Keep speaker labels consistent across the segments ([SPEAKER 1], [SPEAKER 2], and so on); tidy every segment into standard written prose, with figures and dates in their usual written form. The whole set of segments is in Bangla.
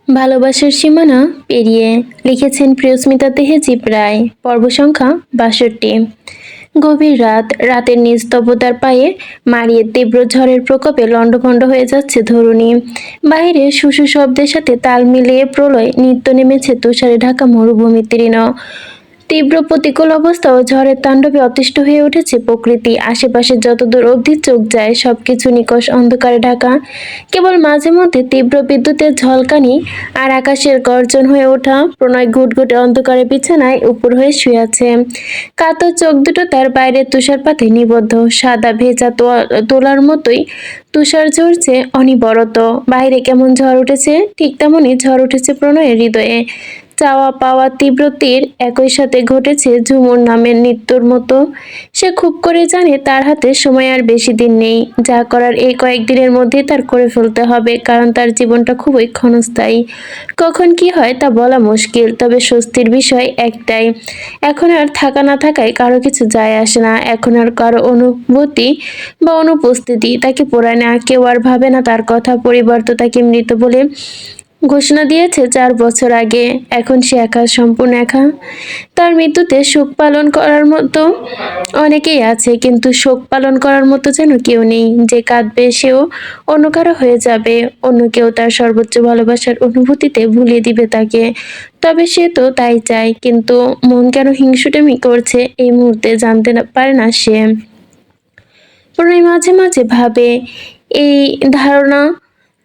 [SPEAKER 1] ভালোবাসার সীমানা পেরিয়ে লিখেছেন প্রিয়স্মিতা তেহেজি প্রায় পর্ব সংখ্যা ৬২। গভীর রাত, রাতের নিস্তব্ধতার পায়ে মারিয়ে তীব্র ঝড়ের প্রকোপে লণ্ডভণ্ড হয়ে যাচ্ছে ধরণী। বাইরে শুশু শব্দের সাথে তাল মিলিয়ে প্রলয় নৃত্য নেমেছে তুষারে ঢাকা মরুভূমি তৃণ। তীব্র প্রতিকূল অবস্থা ও ঝড়ের তাণ্ডবে অতিষ্ঠ হয়ে উঠেছে প্রকৃতি। আশেপাশে যতদূর অবধি চোখ যায় সবকিছু নিকষ অন্ধকারে ঢাকা। কেবল মাঝে মধ্যে তীব্র বিদ্যুতের ঝলকানি আর আকাশের গর্জন হয়ে ওঠা। প্রণয় ঘুটঘুটে অন্ধকারে বিছানায় উপর হয়ে শুয়ে আছে। কাতর চোখ দুটো তার বাইরের তুষারপাতে নিবদ্ধ। সাদা ভেজা তোলার মতোই তুষার ঝরছে অনিবরত। বাইরে কেমন ঝড় উঠেছে, ঠিক তেমনই ঝড় উঠেছে প্রণয়ের হৃদয়ে। চাওয়া পাওয়া তীব্র তীর একই সাথে ঘটেছে ঝুমুর নামের নৃত্যর মতো। সে খুব করে জানে তার হাতে সময় আর বেশি দিন নেই। যা করার এই কয়েকদিনের মধ্যে তার করে ফেলতে হবে, কারণ তার জীবনটা খুবই ক্ষণস্থায়ী। কখন কি হয় তা বলা মুশকিল, তবে স্বস্তির বিষয় একটাই, এখন আর থাকা না থাকায় কারো কিছু যায় আসে না। এখন আর কারো অনুভূতি বা অনুপস্থিতি তাকে পোড়ায় না। কেউ আর ভাবে না তার কথা। পরিবার তো তাকে মৃত বলে ঘোষণা দিয়েছে ৪ বছর আগে। এখন সে একা, সম্পূর্ণ একা। তার মৃত্যুতে শোক পালন করার মতো অনেকেই আছে, কিন্তু শোক পালন করার মতো যেন কেউ নেই। যে কাঁদবে সেও অন্য কারো হয়ে যাবে। অন্য কেউ তার সর্বোচ্চ ভালোবাসার অনুভূতিতে ভুলিয়ে দিবে তাকে। তবে সে তো তাই চায়, কিন্তু মন কেন হিংসুটেমি করছে এই মুহূর্তে জানতে পারে না সে। প্রণয় মাঝে মাঝে ভাবে, এই ধারণা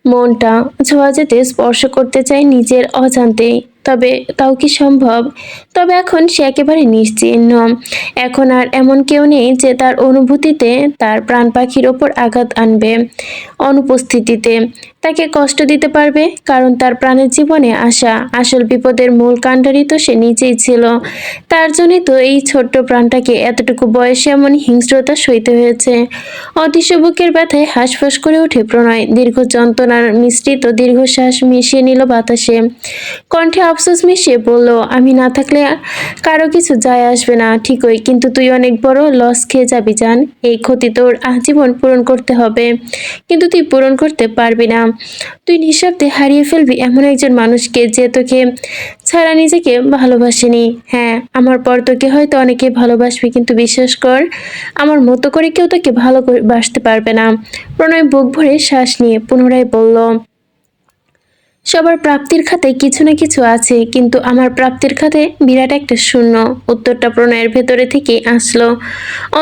[SPEAKER 1] মনটা ছোঁয়া যেতে, স্পর্শ করতে চায় নিজের অজান্তেই। তবে তাও কি সম্ভব? তবে এখন সে একেবারে নিশ্চিহ্ন। এখন আর এমন কেউ নেই যে তার অনুভূতিতে, তার প্রাণ পাখির ওপর আঘাত আনবে অনুপস্থিতিতে, তাকে কষ্ট দিতে পারবে। কারণ তার প্রাণের জীবনে আসা আসল বিপদের মূল কাণ্ডারি তো সে নিজেই ছিল। তার জন্যই তো এই ছোট্ট প্রাণটাকে এতটুকু বয়সে এমন হিংস্রতা সইতে হয়েছে। অদৃশ্য বুকের ব্যথায় হাঁসফাঁস করে ওঠে প্রণয়। দীর্ঘ যন্ত্রণার মিশ্রিত দীর্ঘশ্বাস মিশিয়ে নিল বাতাসে। কণ্ঠে আফসোস মিশিয়ে বলল, আমি না থাকলে কারো কিছু যায় আসবে না ঠিকই, কিন্তু তুই অনেক বড় লস খেয়ে যাবি জান। এই ক্ষতি তোর আজীবন পূরণ করতে হবে, কিন্তু তুই পূরণ করতে পারবি না। তুই নিঃশব্দে হারিয়ে ফেলবি এমন একজন মানুষকে যে তোকে ছাড়া নিজেকে ভালোবাসেনি। হ্যাঁ, আমার পর তোকে হয়তো অনেকে ভালোবাসবে, কিন্তু বিশ্বাস কর, আমার মতো করে কেউ তোকে ভালোবাসতে পারবে না। প্রণয় বুক ভরে শ্বাস নিয়ে পুনরায় বলল, সবার প্রাপ্তির খাতায় কিছু না কিছু আছে, কিন্তু আমার প্রাপ্তির খাতায় বিরাট একটা শূন্য। উত্তরটা প্রণয়ের ভেতরে থেকে আসলো।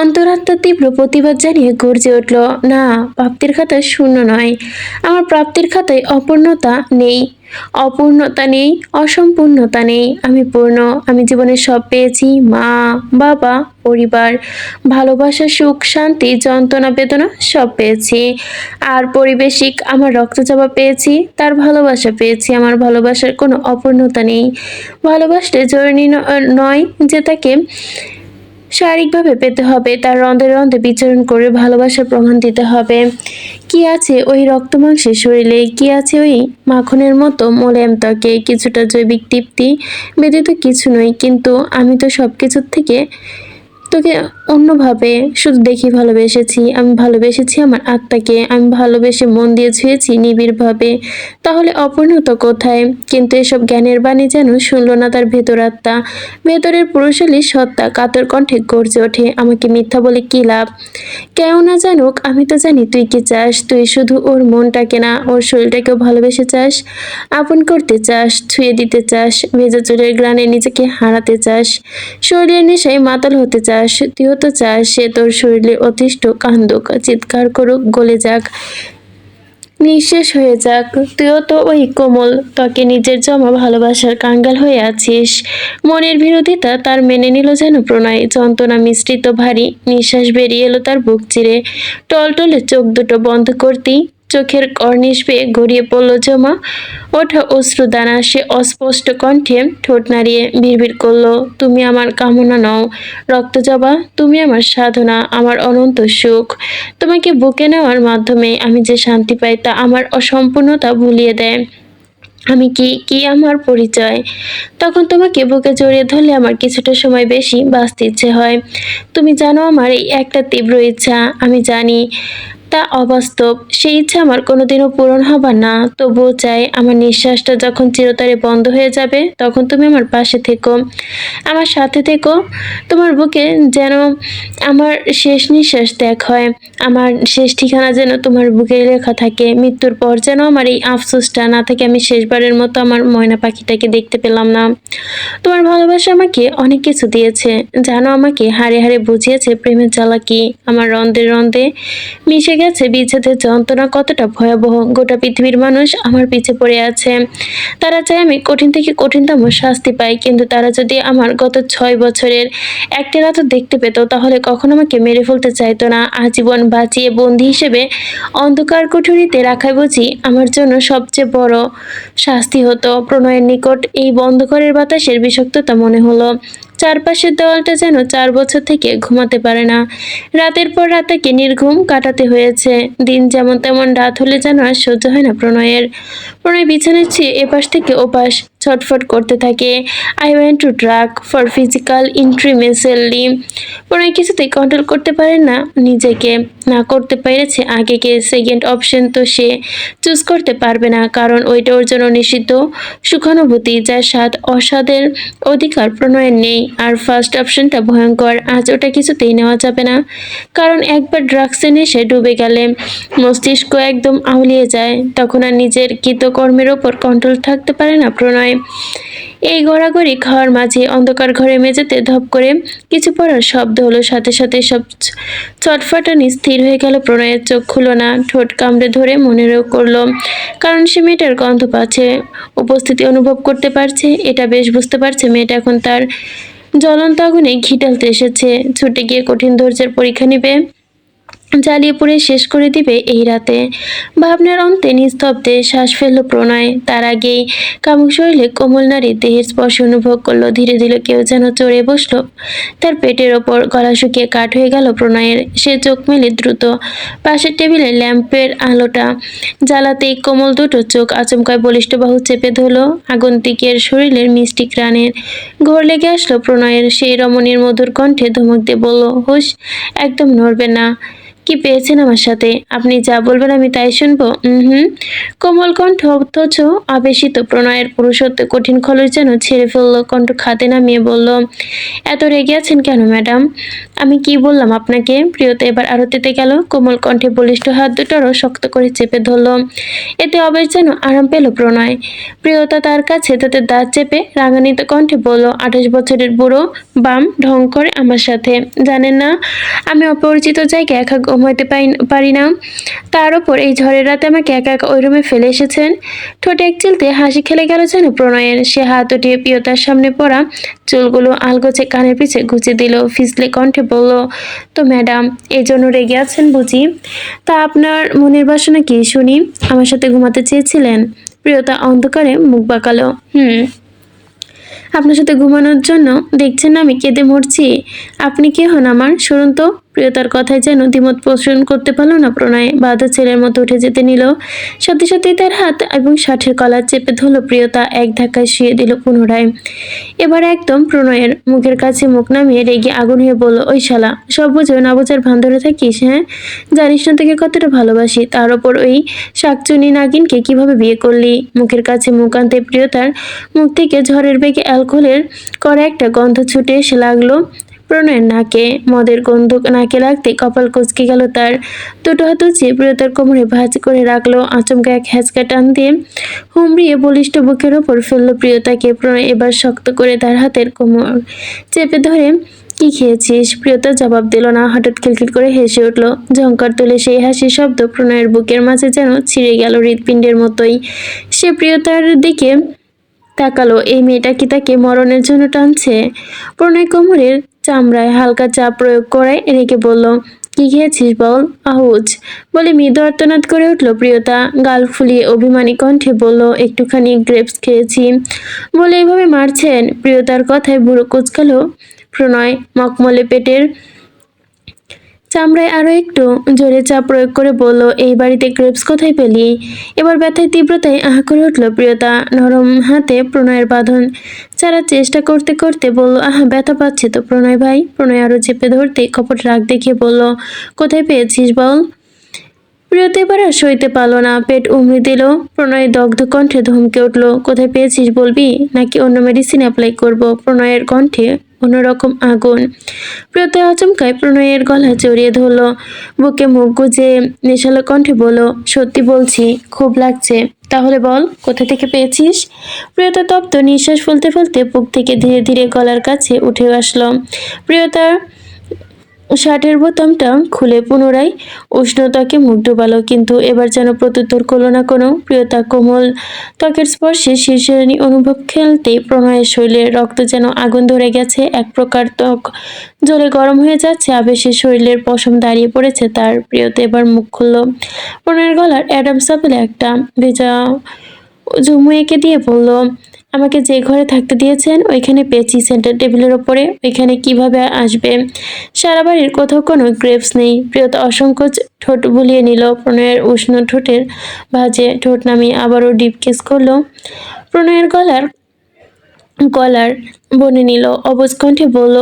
[SPEAKER 1] অন্তরাত্মা তীব্র প্রতিবাদ জানিয়ে গর্জে উঠল, না, প্রাপ্তির খাতায় শূন্য নয়। আমার প্রাপ্তির খাতায় অপূর্ণতা নেই, অপূর্ণতা নেই, অসম্পূর্ণতা নেই। আমি পূর্ণ। আমি জীবনে সব পেয়েছি, মা, বাবা, পরিবার, ভালোবাসা, সুখ, শান্তি, যন্ত্রণা, বেদনা সব পেয়েছি। আর পরিবেশিক আমার রক্তচাপা পেয়েছি, তার ভালোবাসা পেয়েছি। আমার ভালোবাসার কোনো অপূর্ণতা নেই। ভালোবাসলে জরুরি নয় যে তাকে শারীরিকভাবে পেতে হবে, তার রন্ধে রন্ধে বিচরণ করে ভালোবাসার প্রমাণ দিতে হবে। কি আছে ওই রক্ত মাংসের শরীরে, কি আছে ওই মাখনের মতো মোলায়েম ত্বকে, কিছুটা জৈবিক তৃপ্তি ব্যতীত কিছু নয়। কিন্তু আমি তো সব কিছুর থেকে তোকে অন্যভাবে শুধু দেখি ভালোবেসেছি। আমি ভালোবেসেছি আমার আত্মাকে, আমি ভালোবেসে মন দিয়ে ছুঁয়েছি নিবিড়ভাবে। তাহলে অপূর্ণতা কোথায়? কিন্তু এসব জ্ঞানের বাণী যেন শুনল না তার ভেতর আত্মা। ভেতরের পুরুষালী সত্তা কাতর কণ্ঠে গর্জে ওঠে, আমাকে মিথ্যা বলে কি লাভ? কেউ না জানুক, আমি তো জানি তুই কি চাস। তুই শুধু ওর মনটাকে না, ওর শরীরটাকেও ভালোবেসে চাস, আপন করতে চাস, ছুঁয়ে দিতে চাস, ভেজা চুলের গ্রানে নিজেকে হারাতে চাস, শরীরের নেশায় মাতাল হতে চাস। তুইও তো চাস সে তোর শরীরে অতিষ্ঠ, কান্দুক, চিৎকার করুক, গলে যাক, নিঃশেষ হয়ে যাক। তুইও তো ওই কোমল ত্বকে নিজের জমা ভালোবাসার কাঙ্গাল হয়ে আছিস। মনের বিরোধিতা তার মেনে নিল যেন প্রণয়। যন্ত্রণা মিশ্রিত ভারী নিঃশ্বাস বেরিয়ে এলো তার বুক চিরে। টলটলে চোখ দুটো বন্ধ করতেই চোখের কর্নিশ বেয়ে গড়িয়ে পড়ল জমা ওঠা অশ্রুদানা। সে অস্পষ্ট কণ্ঠে ঠোঁট নাড়িয়ে বিড়বিড় করল, তুমি আমার কামনা নও রক্তজবা, তুমি আমার সাধনা, আমার অনন্ত সুখ। তোমাকে বুকে নেওয়ার মাধ্যমে আমি যে শান্তি পাই তা আমার অসম্পূর্ণতা ভুলিয়ে দেয়। আমি কি, কি আমার পরিচয়? তখন তোমাকে বুকে জড়িয়ে ধরলে আমার কিছুটা সময় বেশি বাঁচতে ইচ্ছে হয়। তুমি জানো আমার এই একটা তীব্র ইচ্ছা। আমি জানি তা অবাস্তব। সেই ইচ্ছা আমার কোনোদিনও পূরণ হবার না। তবুও চাই আমার নিঃশ্বাসটা যখন চিরতরে বন্ধ হয়ে যাবে তখন তুমি আমার পাশে থেকো, আমার সাথে থেকো। তোমার বুকে যেন আমার শেষ নিঃশ্বাস ত্যাগ হয়। আমার শেষ ঠিকানা যেন তোমার বুকে লেখা থাকে। মৃত্যুর পর যেন আমার এই আফসোসটা না থাকে আমি শেষবারের মতো আমার ময়না পাখিটাকে দেখতে পেলাম না। তোমার ভালোবাসা আমাকে অনেক কিছু দিয়েছে, জানো, আমাকে হাড়ে হাড়ে বুঝিয়েছে প্রেমের জ্বালা কি। আমার রন্ধে রন্ধে মিশে গেছে বিচ্ছেদের যন্ত্রণা কতটা ভয়াবহ। গোটা পৃথিবীর মানুষ আমার পিছে পড়ে আছে। তারা চায় আমি কঠিন থেকে কঠিনতম শাস্তি পাই, কিন্তু তারা যদি আমার গত 6 বছরের একটা রাতও দেখতে পেত তাহলে কখনো আমাকে মেরে ফেলতে চাইতো না। আজীবন বাঁচিয়ে বন্দি হিসেবে অন্ধকার কুঠুরিতে রাখাই বুঝি আমার জন্য সবচেয়ে বড় শাস্তি হতো। প্রণয়ের নিকট এই বন্ধ ঘরের বাতাসের বিষাক্ততা মনে হলো। চারপাশের দেওয়ালটা যেন 4 বছর থেকে ঘুমাতে পারে না। রাতের পর রাত তাকে নির্ঘুম কাটাতে হয়েছে। দিন যেমন তেমন, রাত হলে যেন আর সহ্য হয় না প্রণয়ের। প্রণয় বিছানার চেয়ে এপাশ থেকে ওপাশ ছটফট করতে থাকে। I went to drug for physical intimately. Pranay কিছুতেই কন্ট্রোল করতে পারে না নিজেকে। না করতে পেরেছে আগেকে। সেকেন্ড অপশন তো সে চুজ করতে পারবে না, কারণ ওইটা ওর জন্য নিষিদ্ধ সুখানুভূতি, যার স্বাদ অস্বাদের অধিকার প্রণয়ের নেই। আর ফার্স্ট অপশনটা ভয়ঙ্কর। আজ ওটা কিছুতেই নেওয়া যাবে না, কারণ একবার ড্রাগসে নেশে ডুবে গেলে মস্তিষ্ক একদম আউলিয়ে যায়। তখন আর নিজের কৃতকর্মের ওপর কন্ট্রোল থাকতে পারে না প্রণয়। এই গড়াগড়ি খাওয়ার মাঝে অন্ধকার ঘরে মেঝেতে ধপ করে কিছু পড়ার শব্দ হলো। সাথে সাথে সব চটফাটানি স্থির হয়ে গেল। প্রণয়ের চোখ খুলো না, ঠোঁট কামড়ে ধরে মনেরও করলো, কারণ সে মেয়েটার গন্ধ পাচ্ছে, উপস্থিতি অনুভব করতে পারছে। এটা বেশ বুঝতে পারছে মেয়েটা এখন তার জ্বলন্ত আগুনে ঘি ঢালতে এসেছে। ছুটে গিয়ে কঠিন ধৈর্যের পরীক্ষা নিবে, জ্বালিয়ে পুড়ে শেষ করে দিবে এই রাতে। ভাবনার অন্তে নিস্তব্ধে শ্বাস ফেলল প্রণয়। তার আগেই কামুক শরীরে কোমল নারী দেহের স্পর্শ অনুভব করলো। ধীরে ধীরে কেউ যেন চড়ে বসলো তার পেটের ওপর। গলা শুকিয়ে কাঠ হয়ে গেল প্রণয়ের। সে চোখ মেলে দ্রুত। পাশের টেবিলে ল্যাম্পের আলোটা জ্বালাতেই কোমল দুটো চোখ আচমকায় বলিষ্ঠ বাহু চেপে ধরলো। আগন্তুকের শরীরের মিষ্টি ঘ্রাণের ঘোর লেগে আসলো প্রণয়ের। সেই রমণীর মধুর কণ্ঠে ধমক দিয়ে বলল, হুশ, একদম নড়বে না। কি পেয়েছেন আমার সাথে? আপনি যা বলবেন আমি তাই শুনবো। হুম। কোমল কণ্ঠ অথচ আবেশিত। প্রণয়ের পুরুষত্ব কঠিন খলস যেন ছেড়ে ফেললো। কণ্ঠ খাতে নামিয়ে বলল, এত রেগে আছেন কেন ম্যাডাম? আমি কি বললাম আপনাকে? প্রিয়তা এবার আরো তেতে গেল। কোমল কণ্ঠে বলিষ্ঠ হাত দুটোরও শক্ত করে চেপে ধরল। এতে অবেশ যেন আরাম পেল প্রণয়। প্রিয়তা তার কাছে তাদের দাঁত চেপে রাগান্বিত কণ্ঠে বলল, 28 বছরের বুড়ো বাম ঢং করে আমার সাথে। জানেন না আমি অপরিচিত জায়গায় একা ঘুমাইতে পারি না? তার ওপর এই ঝড়ের রাতে আমাকে একা একা ওই রুমে ফেলে এসেছেন। ঠোঁটে এক চিলতে হাসি খেলে গেল যেন প্রণয়ের। সে হাত উঠিয়ে প্রিয়তার সামনে পড়া চুলগুলো আলগোছে কানের পিছে গুছে দিল। ফিসলে কণ্ঠে বলল, তো ম্যাডাম, এই জন্য রেগে আছেন বুঝি? তা আপনার মনের বাসনা কি শুনি? আমার সাথে ঘুমাতে চেয়েছিলেন? প্রিয়তা অন্ধকারে মুখ বাঁকালো। আপনার সাথে ঘুমানোর জন্য। দেখছেন না আমি কেঁদে মরছি। আপনি কে হন আমার? শুনুন তো। প্রিয়তার কথায় যেন দ্বিমত পোষণ করতে পারল না প্রণয়। বাধা ছেলের মতো উঠে যেতে নিল। সাথে সাথেই তার হাত এবং শার্টের কলার চেপে ধরল প্রিয়তা। এক ধাক্কায় শুয়ে দিল পুনরায়। এবার একদম প্রণয়ের মুখের কাছে মুখ নামিয়ে রেগে আগুন হয়ে বলল, ওই শালা, সব বুঝেও না বোঝার ভান ধরে থাকিস? হ্যাঁ, জানিস না তোকে কতটা ভালোবাসি? তার ওপর ওই শাকচুনি নাগিনকে কিভাবে বিয়ে করলি? মুখের কাছে মুখ আনতে প্রিয়তার মুখ থেকে ঝড়ের বেগে অ্যালকোহলের করা একটা গন্ধ ছুটে এসে লাগলো প্রণয়ের নাকে। মদের গন্ধ নাকে লাগতে কপাল কুঁচকে গেল তার। দুটো হাত উঁচিয়ে প্রিয়তার কোমরে ভাঁজ করে রাখলো। আচমকা এক হ্যাঁচকা টান দিয়ে হুমড়িয়ে বলিষ্ঠ বুকের ওপর ফেললো প্রিয়তাকে। প্রণয় এবার শক্ত করে তার হাতের কোমর চেপে ধরে, কি খেয়েছিস? প্রিয়তা জবাব দিল না। হঠাৎ খিলখিল করে হেসে উঠল। ঝংকার তুলে সেই হাসির শব্দ প্রণয়ের বুকের মাঝে যেন ছিঁড়ে গেল হৃৎপিণ্ডের মতোই। সে প্রিয়তার দিকে তাকালো। এই মেয়েটা কি তাকে মরণের জন্য টানছে? প্রণয় কোমরের চামড়ায় হালকা চাপ প্রয়োগ করায় রেগে বলল, কি খেয়েছিস বল? আহুজ বলে মৃদু আর্তনাদ করে উঠল প্রিয়তা। গাল ফুলিয়ে অভিমানী কণ্ঠে বলল, একটুখানি গ্রেপস খেয়েছি। বলে এভাবে মারছেন? প্রিয়তার কথায় বুড়ো কুচকালো প্রণয়। মকমলে পেটের চামড়ায় আরো একটু জোরে চাপ প্রয়োগ করে বলল, এই বাড়িতে গ্রেপস কোথায় পেলি? এবার ব্যথায় তীব্রতায় আহা করে উঠল প্রিয়তা। নরম হাতে প্রণয়ের বাঁধন ছাড়ার চেষ্টা করতে করতে বলল, আহা, ব্যথা পাচ্ছে তো প্রণয় ভাই। প্রণয় আরো চেপে ধরতে কপট রাগ দেখিয়ে বলল, কোথায় পেয়েছিস বল? প্রিয়তা এবার আর সইতে পারল না, পেট উমড়ে দিল। প্রণয়ের দগ্ধ কণ্ঠে ধমকে উঠল, কোথায় পেয়েছিস বলবি নাকি অন্য মেডিসিন অ্যাপ্লাই করব? প্রণয়ের কণ্ঠে অন্যরকম আগুন। প্রিয়তা আচমকায় প্রণয়ের গলা জড়িয়ে ধরল, বুকে মুখ গুজে নেশালো কণ্ঠে বলল, সত্যি বলছি, খুব লাগছে। তাহলে বল, কোথা থেকে পেয়েছিস? প্রিয়তা তপ্ত নিঃশ্বাস ফেলতে ফেলতে বুক থেকে ধীরে ধীরে গলার কাছে উঠে আসলো। প্রিয়তার শার্টের বোতামটা খুলে পুনরায় উষ্ণতাকে মুখ ডোবালো, কিন্তু এবার যেন প্রত্যুত্তর করলো না কোনো। প্রিয়তা কোমল ত্বকের স্পর্শে শিরশিরানি অনুভব খেলতে প্রণয়ের শরীরে রক্ত যেন আগুন ধরে গেছে, এক প্রকার ত্বক জ্বলে গরম হয়ে যাচ্ছে, আবেশে শরীরের পশম দাঁড়িয়ে পড়েছে তার। প্রিয়তা এবার মুখ খুলল। প্রণয়ের গলার অ্যাডাম সাপেলে একটা ভেজা ঝুমু এঁকে দিয়ে বলল, আমাকে যে ঘরে থাকতে দিয়েছেন ওইখানে পেয়েছি, সেন্টার টেবিলের ওপরে। ওইখানে কিভাবে আসবে? সারা বাড়ির কোথাও কোনো গ্রেপস নেই। প্রিয়তা অসংকোচ ঠোঁট বুলিয়ে নিল প্রণয়ের উষ্ণ ঠোঁটের ভাঁজে, ঠোঁট নামিয়ে আবারও ডিপ কিস করলো। প্রণয়ের গলার বনে নিল, অবুঝ কণ্ঠে বলল,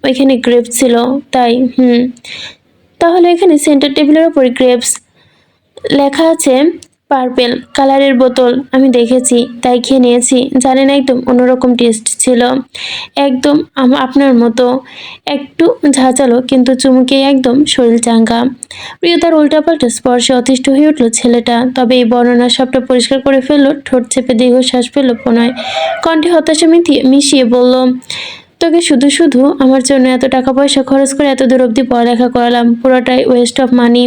[SPEAKER 1] ওইখানে গ্রেপস ছিল তাই? তাহলে এখানে সেন্টার টেবিলের ওপর গ্রেপস লেখা আছে পার্পেল কালারের বোতল, আমি দেখেছি তাই খেয়ে নিয়েছি। জানেন, একদম অন্যরকম টেস্ট ছিল, একদম আপনার মতো, একটু ঝাঁঝালো, কিন্তু চুমুকে একদম শরীর চাঙ্গা। প্রিয়তার উল্টাপাল্টা স্পর্শে অতিষ্ঠ হয়ে উঠল ছেলেটা, তবে এই বর্ণনা সবটা পরিষ্কার করে ফেললো। ঠোঁট চেপে দীর্ঘশ্বাস ফেলল প্রণয়, কণ্ঠে হতাশা মিশিয়ে বলল, তোকে শুধু শুধু আমার জন্য এত টাকা পয়সা খরচ করে এত দূর অব্দি পড়ালেখা করালাম, পুরোটাই ওয়েস্ট অফ মানি।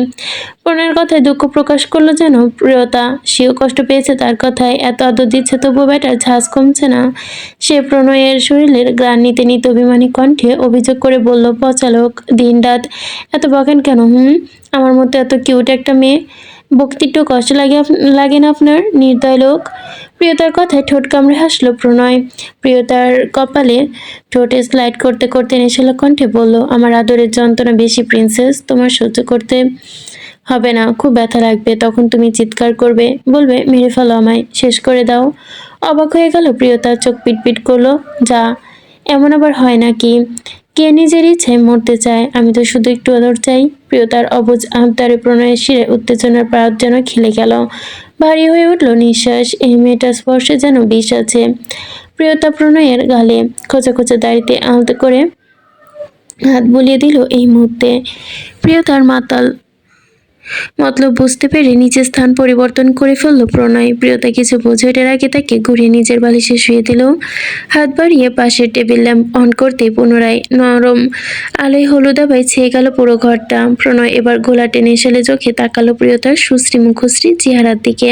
[SPEAKER 1] প্রণয়ের কথায় দুঃখ প্রকাশ করলো যেন প্রিয়তা, সেও কষ্ট পেয়েছে তার কথায়। এত আদর দিচ্ছে তবুও বেটার ঝাঁজ কমছে না। সে প্রণয়ের শরীরের গ্রাণ নিতে নিতে অভিমানী কণ্ঠে অভিযোগ করে বলল, পচালোক, দিন রাত এত বকেন কেন? আমার মতো এত কিউট একটা মেয়ে বকতে একটু কষ্ট লাগে না আপনার, নির্দয় লোক? প্রিয়তার কথায় ঠোঁট কামড়ে হাসলো প্রণয়। প্রিয়তার কপালে ঠোঁটে স্লাইড করতে করতে নেশালো কণ্ঠে বলল, আমার আদরের যন্ত্রণা বেশি প্রিন্সেস, তোমার সহ্য করতে হবে না, খুব ব্যথা লাগবে, তখন তুমি চিৎকার করবে, বলবে মেরে ফেলো আমায়, শেষ করে দাও। অবাক হয়ে গেল প্রিয়তা, চোখ পিটপিট করলো, যা এমন আবার হয় নাকি? কে নিজের ইচ্ছায় মরতে চায়? আমি তো শুধু একটু আদর চাই। প্রিয়তার অবুঝ আবদারে প্রণয়ের শিরে উত্তেজনার পারদ যেন খেলে গেল, ভারী হয়ে উঠল নিঃশ্বাস। এই মেয়েটার স্পর্শে যেন বিষ আছে। প্রিয়তা প্রণয়ের গালে খোঁচা খোঁচা দাড়িতে আলতো করে হাত বুলিয়ে দিল এই মুহূর্তে। প্রিয়তার মাতাল মতলব বুঝতে পেরে নিচের স্থান পরিবর্তন করে ফেলল প্রণয়। প্রিয়তা কিছু বোঝে এটার আগে তাকে ঘুরিয়ে নিজের বালিশে শুয়ে দিল। হাত বাড়িয়ে পাশের টেবিল ল্যাম্প অন করতে পুনরায় নরম আলোয় হলুদ আবায় ছেয়ে গেল পুরো ঘরটা। প্রণয় এবার ঘোলাটে নেশালে চোখে তাকালো প্রিয়তার সুশ্রী মুখশ্রী চেহারার দিকে।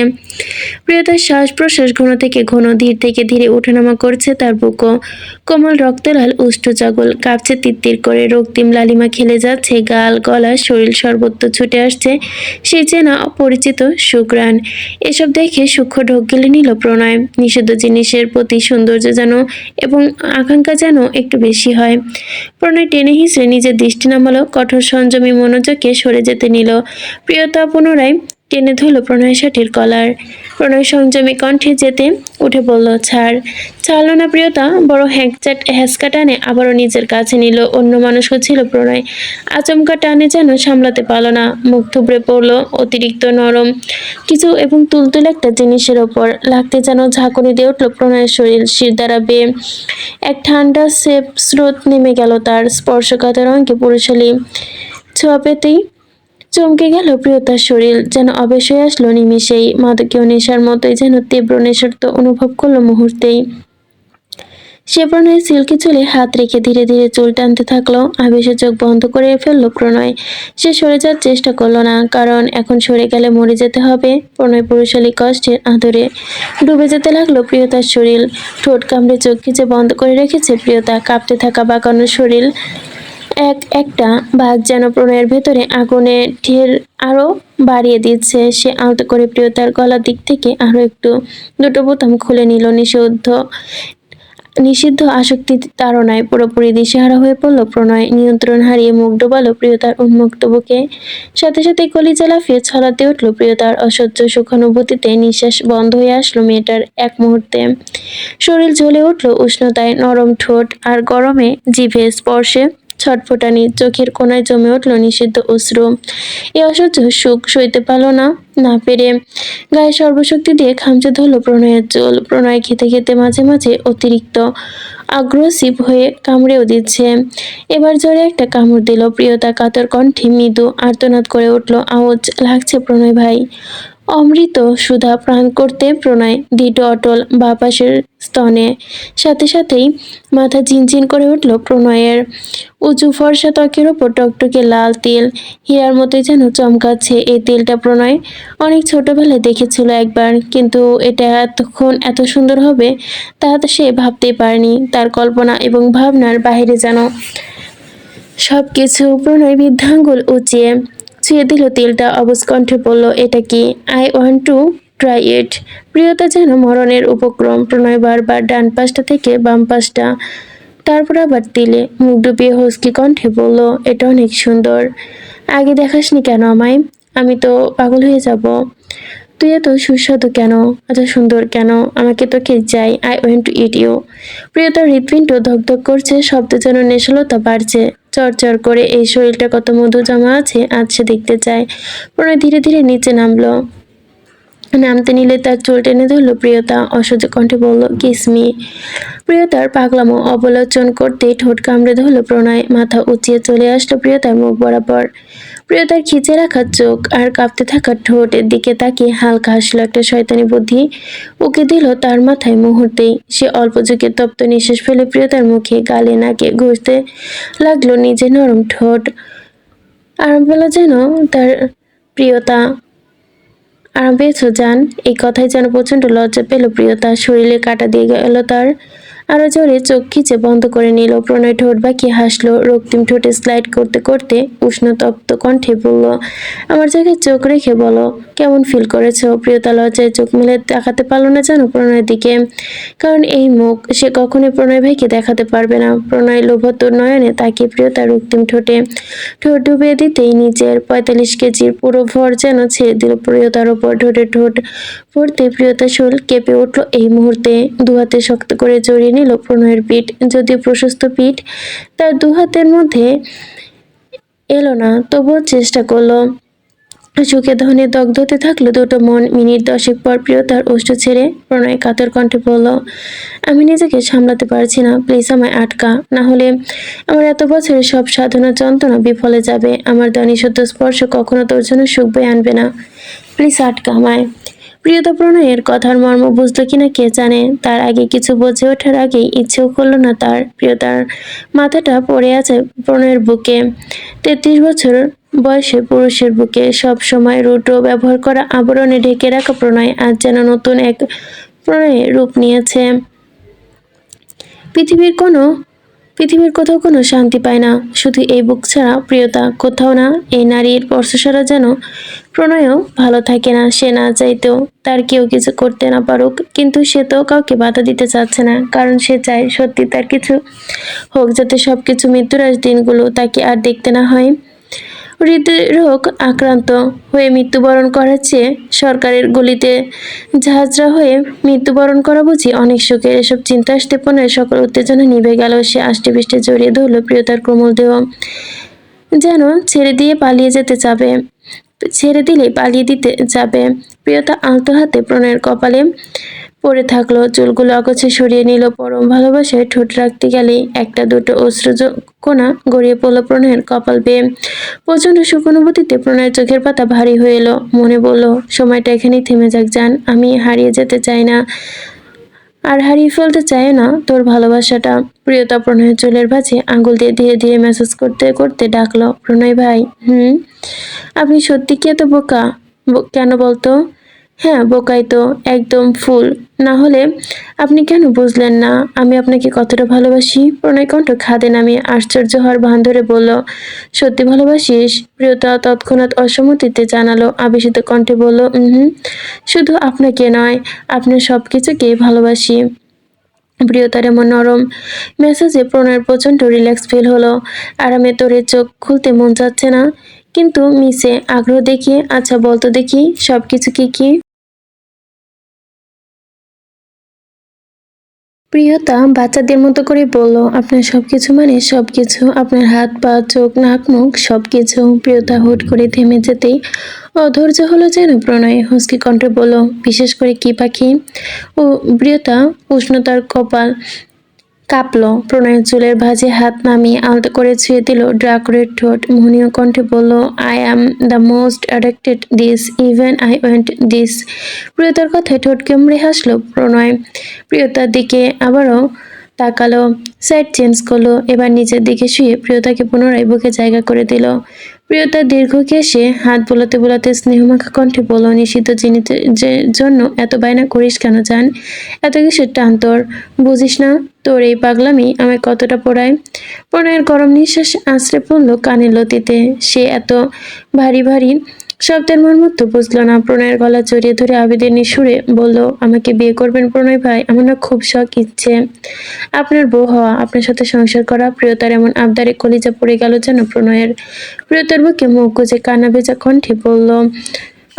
[SPEAKER 1] প্রিয়তার শ্বাস প্রশ্বাস ঘন থেকে ঘন, ধীর থেকে ধীরে ওঠানামা করছে তার বুকও। কোমল রক্তলাল উষ্ঠচাগল কাঁপছে তিত্তির করে, রক্তিম লালিমা খেলে যাচ্ছে গাল, গলা, শরীর সর্বত্র ছুটে আসছে সেই চেনা অপরিচিত সুঘ্রাণ। এসব দেখে সূক্ষ্ম ঢোক গিলে নিল প্রণয়। নিষিদ্ধ জিনিসের প্রতি সৌন্দর্য যেন এবং আকাঙ্ক্ষা যেন একটু বেশি হয়। প্রণয় টেনে হিঁচড়ে নিজের দৃষ্টি নামালো, কঠোর সংযমী মনোযোগে সরে যেতে নিল। প্রিয়তা পুনরায় টেনে ধরল প্রণয় শার্টের কলার। প্রণয় সংযমী কণ্ঠে যেতে উঠে বলল, ছাড়লো না প্রিয়তা, বড় হ্যাঁচকা টানে আবারও নিজের কাছে নিল। অন্য মানুষও ছিল প্রণয়, আচমকা টানে যেন সামলাতে পারল না, মুখ থুবড়ে পড়ল অতিরিক্ত নরম কিছু এবং তুলতুল একটা জিনিসের ওপর। লাগতে যেন ঝাঁকুনি দিয়ে উঠল প্রণয়ের শরীর, শির দ্বারা বেয়ে এক ঠান্ডা স্রোত নেমে গেল তার। স্পর্শকাতর অঙ্গে পুরুষালী ছোঁয়া পেতেই চমকে গেল প্রিয়তার শরীর, যেন অবেশ হয়ে আসলো নিমিষেই। মাদকীয় নেশার মতোই যেন তীব্র নেশার্ত অনুভব করলো মুহূর্তেই। সে প্রণয়ের সিল্কি চুলে হাত রেখে ধীরে ধীরে চুল টানতে থাকলো। আবেশে চোখ বন্ধ করে ফেললো প্রণয়। সে সরে যাওয়ার চেষ্টা করলো না, কারণ এখন সরে গেলে মরে যেতে হবে। প্রণয় পুরুষালী কষ্টের আদরে ডুবে যেতে লাগলো প্রিয়তার শরীর। ঠোঁট কামড়ে চোখ খিচে বন্ধ করে রেখেছে প্রিয়তা, কাঁপতে থাকা বাঁকানো শরীর একটা বাঘ যেন প্রণয়ের ভেতরে আগুনে ঢের আরো বাড়িয়ে দিচ্ছে। সে আলতো করে প্রিয়তার গলার দিক থেকে আরো একটু দুটো বোতাম খুলে নিল। নিষিদ্ধ আসক্তি তাড়নায় পুরোপুরি দিশেহারা হয়ে পড়ল প্রণয়। নিয়ন্ত্রণ হারিয়ে মুখ ডোবালো প্রিয়তার উন্মুক্ত বুকে। সাথে সাথে কলিজা লাফিয়ে ছলাতে উঠল প্রিয়তার অসহ্য সুখানুভূতিতে। নিঃশ্বাস বন্ধ হয়ে আসলো মেয়েটার এক মুহূর্তে। শরীর জ্বলে উঠল উষ্ণতায়, নরম ঠোঁট আর গরমে জিভে স্পর্শে ছটফটানি, চোখের কোণায় জমে উঠল নিষিদ্ধ অশ্রু। এ অসহ্য সুখ সইতে পারল না, না পেরে গায়ে সর্বশক্তি দিয়ে খামচে ধরল প্রণয়ের চুল। প্রণয় খেতে খেতে মাঝে মাঝে অতিরিক্ত আগ্রসিভ হয়ে কামড়েও দিচ্ছে। এবার জোরে একটা কামড় দিল প্রিয়তা, কাতর কণ্ঠে মৃদু আর্তনাদ করে উঠল, আওয়াজ লাগছে প্রণয় ভাই। অমৃত সুধা প্রাণ করতে প্রণয় দৃঢ় অটল বাঁ পাশের স্তনে। সাথে সাথেই মাথা ঝিনঝিন করে উঠল প্রণয়ের। উঁচু ফর্সা ত্বকের ওপর টকটকে লাল তিল, হীরার মতোই যেন চমকাচ্ছে। এই তিলটা প্রণয় অনেক ছোটবেলায় দেখেছিল একবার, কিন্তু এটা এতক্ষণ এত সুন্দর হবে তা সে ভাবতেই পারেনি। তার কল্পনা এবং ভাবনার বাইরে যেন সবকিছু। প্রণয় বৃদ্ধাঙ্গুল উঁচিয়ে ছুঁয়ে দিল তিলটা, অবুঝ কণ্ঠে বলল, এটা কি? I want to try it. Priyota যেন মরণের উপক্রম। প্রণয় বারবার ডান পাশটা থেকে বাম পাশটা, তারপর আবার তিলে মুখ ডুবিয়ে হস্কি কণ্ঠে বলল, এটা অনেক সুন্দর। আগে দেখাসনি কেন আমায়? আমি তো পাগল হয়ে যাব। তুই এত সুস্বাদু কেন, এত সুন্দর কেন? আমাকে তোকে চাই। I want to eat you. প্রিয়তার হৃৎপিণ্ড ধকধক করছে, শব্দ যেন নেশালতা বাড়ছে। চরচর করে এই শরীরটা কত মধু জমা আছে আজ সে দেখতে চায়। প্রণয় ধীরে ধীরে নিচে নামলো। নামতে নিলে তার চুল টেনে ধরল প্রিয়তা, অসহ্য কণ্ঠে বলল, কিসমি। প্রিয়তার পাগলামো অবলোচন করতেই ঠোঁট কামড়ে ধরল প্রণয়। মাথা উঁচিয়ে চলে আসলো প্রিয়তার মুখ বরাবর। প্রিয়তার খিচে রাখা চোখ আর কাঁপতে থাকা ঠোঁটের দিকে তাকিয়ে হালকা হাসলো। একটা শয়তানি বুদ্ধি উকি দিল তার মাথায় মুহূর্তেই। সে অল্প ঝুঁকে তপ্ত নিঃশ্বাস ফেলে প্রিয়তার মুখে, গালে, নাকে ঘষতে লাগলো নিজের নরম ঠোঁট। আরাম পেল যেন তার প্রিয়তা। আরাম পেয়েছো জান? এই কথায় যেন প্রচন্ড লজ্জা পেল প্রিয়তা। শরীরে কাটা দিয়ে গেল তার। আরো জোরে চোখ খিচে বন্ধ করে নিল। প্রণয় ঠোঁট বাঁকিয়ে হাসলো, রক্তিম ঠোঁটে স্লাইড করতে করতে উষ্ণ তপ্ত কণ্ঠে বলল, আমার জায়গায় চোখ রেখে বলো কেমন ফিল করেছো? প্রিয়তা লজ্জায় চোখ মেলে তাকাতে পারলো না যেন প্রণয়ের দিকে, কারণ এই মুখ সে কখনোই প্রণয় ভাইকে দেখাতে পারবে না। প্রণয় লোভোত্তর নয়নে তাকিয়ে প্রিয়তার রক্তিম ঠোঁটে ঠোঁট ডুবিয়ে দিতেই নিজের 45 কেজির পুরো ভর যেন ছেড়ে দিল প্রিয়তার ওপর। ঠোঁটে ঠোঁট পড়তে প্রিয়তার শরীর কেঁপে উঠল এই মুহূর্তে। দুহাতে শক্ত করে জড়িয়ে নিল প্রণয়ের পিঠ। যদিও প্রশস্ত পিঠ তার দুহাতের মধ্যে এলো না, তবুও চেষ্টা করলো। সুখে ধনে দগ্ধ হতে থাকলো দুটো মন। মিনিট 10 পর প্রিয়তার ওষ্ঠ ছেড়ে প্রণয় কাতর কণ্ঠে বলল, আমি নিজেকে সামলাতে পারছি না, প্লিজ আমায় আটকা, না হলে আমার এত বছরের সব সাধনা যন্ত্রণা বিফলে যাবে। আমার দেওয়া নিঃশব্দ স্পর্শ কখনো তোর জন্য সুখ বয়ে আনবে না, প্লিজ আটকা আমায়। প্রিয়তা প্রণয়ের কথার মর্ম বুঝলো কিনা কে জানে। তার আগে কিছু বুঝে ওঠার আগেই ইচ্ছেও করলো না তার। প্রিয়তার মাথাটা পড়ে আছে প্রণয়ের বুকে। 33 বছর বয়সে পুরুষের বুকে সব সময় রুটো ব্যবহার করা আবরণে ঢেকে রাখা প্রণয় আজ যেন নতুন এক প্রণয়ে রূপ নিয়েছে। পৃথিবীর কোথাও কোনো শান্তি পায় না, শুধু এই বুক ছাড়া প্রিয়তা কোথাও না। এই নারীর স্পর্শ ছাড়া যেন প্রণয়ও ভালো থাকে না। সে না চাইতেও তার কেউ কিছু করতে না পারুক, কিন্তু সে তো কাউকে বাধা দিতে চাচ্ছে না, কারণ সে চায় সত্যি তার কিছু হোক, যাতে সবকিছু মৃত্যুরাজ দিনগুলো তাকে আর দেখতে না হয়। হৃদরোগ আক্রান্ত হয়ে মৃত্যুবরণ করার চেয়ে সরকারের গুলিতে ঝাঁঝরা হয়ে মৃত্যুবরণ করা বুঝি অনেক সুখের। এসব চিন্তা আসতে প্রণয়ের সকল উত্তেজনা নিভে গেল। সে আষ্টে পৃষ্ঠে জড়িয়ে ধরল প্রিয়তার কোমল দেহ, যেন ছেড়ে দিলেই পালিয়ে দিতে যাবে। প্রিয়তা আলতো হাতে প্রণয়ের কপালে পড়ে থাকলো, চুলগুলো অগোছে সরিয়ে নিল। পরম ভালোবাসায় ঠোঁট রাখতে গেলেই একটা দুটো অশ্রু কোনা গড়িয়ে পড়লো প্রণয়ের কপাল বেয়ে। প্রচন্ড সুখ অনুভূতিতে প্রণয়ের চোখের পাতা ভারী হয়ে এলো। মনে বলল, সময়টা এখানেই থেমে যাক জান, আমি হারিয়ে যেতে চাই না, আর হারিয়ে ফেলতে চায় না তোর ভালোবাসাটা। প্রিয়তা প্রণয়ের চুলের ভাঁজে আঙুল দিয়ে ধীরে ধীরে ম্যাসাজ করতে করতে ডাকলো, প্রণয় ভাই। আপনি সত্যি কি এত বোকা? কেন বলতো? হ্যাঁ বোকাই তো, একদম ফুল। না হলে আপনি কেন বুঝলেন না আমি আপনাকে কতটা ভালোবাসি? প্রণয় কণ্ঠ খাদে নামিয়ে আশ্চর্য হওয়ার ভান ধরে বলল, সত্যি ভালোবাসিস? প্রিয়তা তৎক্ষণাৎ অসম্মতিতে জানালো, আবেশিত কণ্ঠে বলল, শুধু আপনাকে নয়, আপনার সবকিছুকে ভালোবাসি। প্রিয়তার এমন নরম মেসেজে প্রণয়ের প্রচন্ড রিল্যাক্স ফিল হলো। আরামে তোরে চোখ খুলতে মন চাচ্ছে না, কিন্তু মিসে আগ্রহ দেখিয়ে, আচ্ছা বলতো দেখি সবকিছু কি কি? প্রিয়তা বাচ্চাদের মতো করে বলল, আপনার সবকিছু মানে সবকিছু, আপনার হাত পা চোখ নাক মুখ সবকিছু। প্রিয়তা হুট করে থেমে যেতেই অধৈর্য হলো যেন প্রণয় হুঁচকি কণ্ঠে বলল, বিশেষ করে কি পাখি? ও প্রিয়তা উষ্ণতার কপাল কাঁপলো। প্রণয়ের চুলের ভাঁজে হাত নামিয়ে আলতো করে ছুঁয়ে দিল ড্রাকুরের ঠোঁট। মোহনীয় কণ্ঠে বলল, I am the most addicted this, even I went this. প্রিয়তার কথায় ঠোঁট কামড়ে হাসলো প্রণয়। প্রিয়তার দিকে আবারও তাকালো, সাইড চেঞ্জ করলো। এবার নিচের দিকে শুয়ে প্রিয়তাকে পুনরায় বুকে জায়গা করে দিল। প্রিয়তা দীর্ঘ কেশে হাত বোলাতে বোলাতে স্নেহমাখা কণ্ঠে বলল, নিষিদ্ধ জিনিসের জন্য এত বায়না করিস কেন জান? এত কিসের টান তোর? বুঝিস না তোর এই পাগলামি আমায় কতটা পোড়ায়? প্রণয়ের গরম নিঃশ্বাস আছড়ে পড়ল কানের লতিতে। সে এত ভারী ভারী শব্দের মর্মত্ব বুঝল না। প্রণয়ের গলা জড়িয়ে ধরে আবেদনী সুরে বলল, আমাকে বিয়ে করবেন প্রণয় ভাই? আমার না খুব শখ ইচ্ছে আপনার বউ হওয়া, আপনার সাথে সংসার করা। প্রিয়তার এমন আবদারে কলিজা পড়ে গেল যেন প্রণয়ের। প্রিয়তার বুকে মুখ গুজে কান্না ভেজা কণ্ঠে বলল,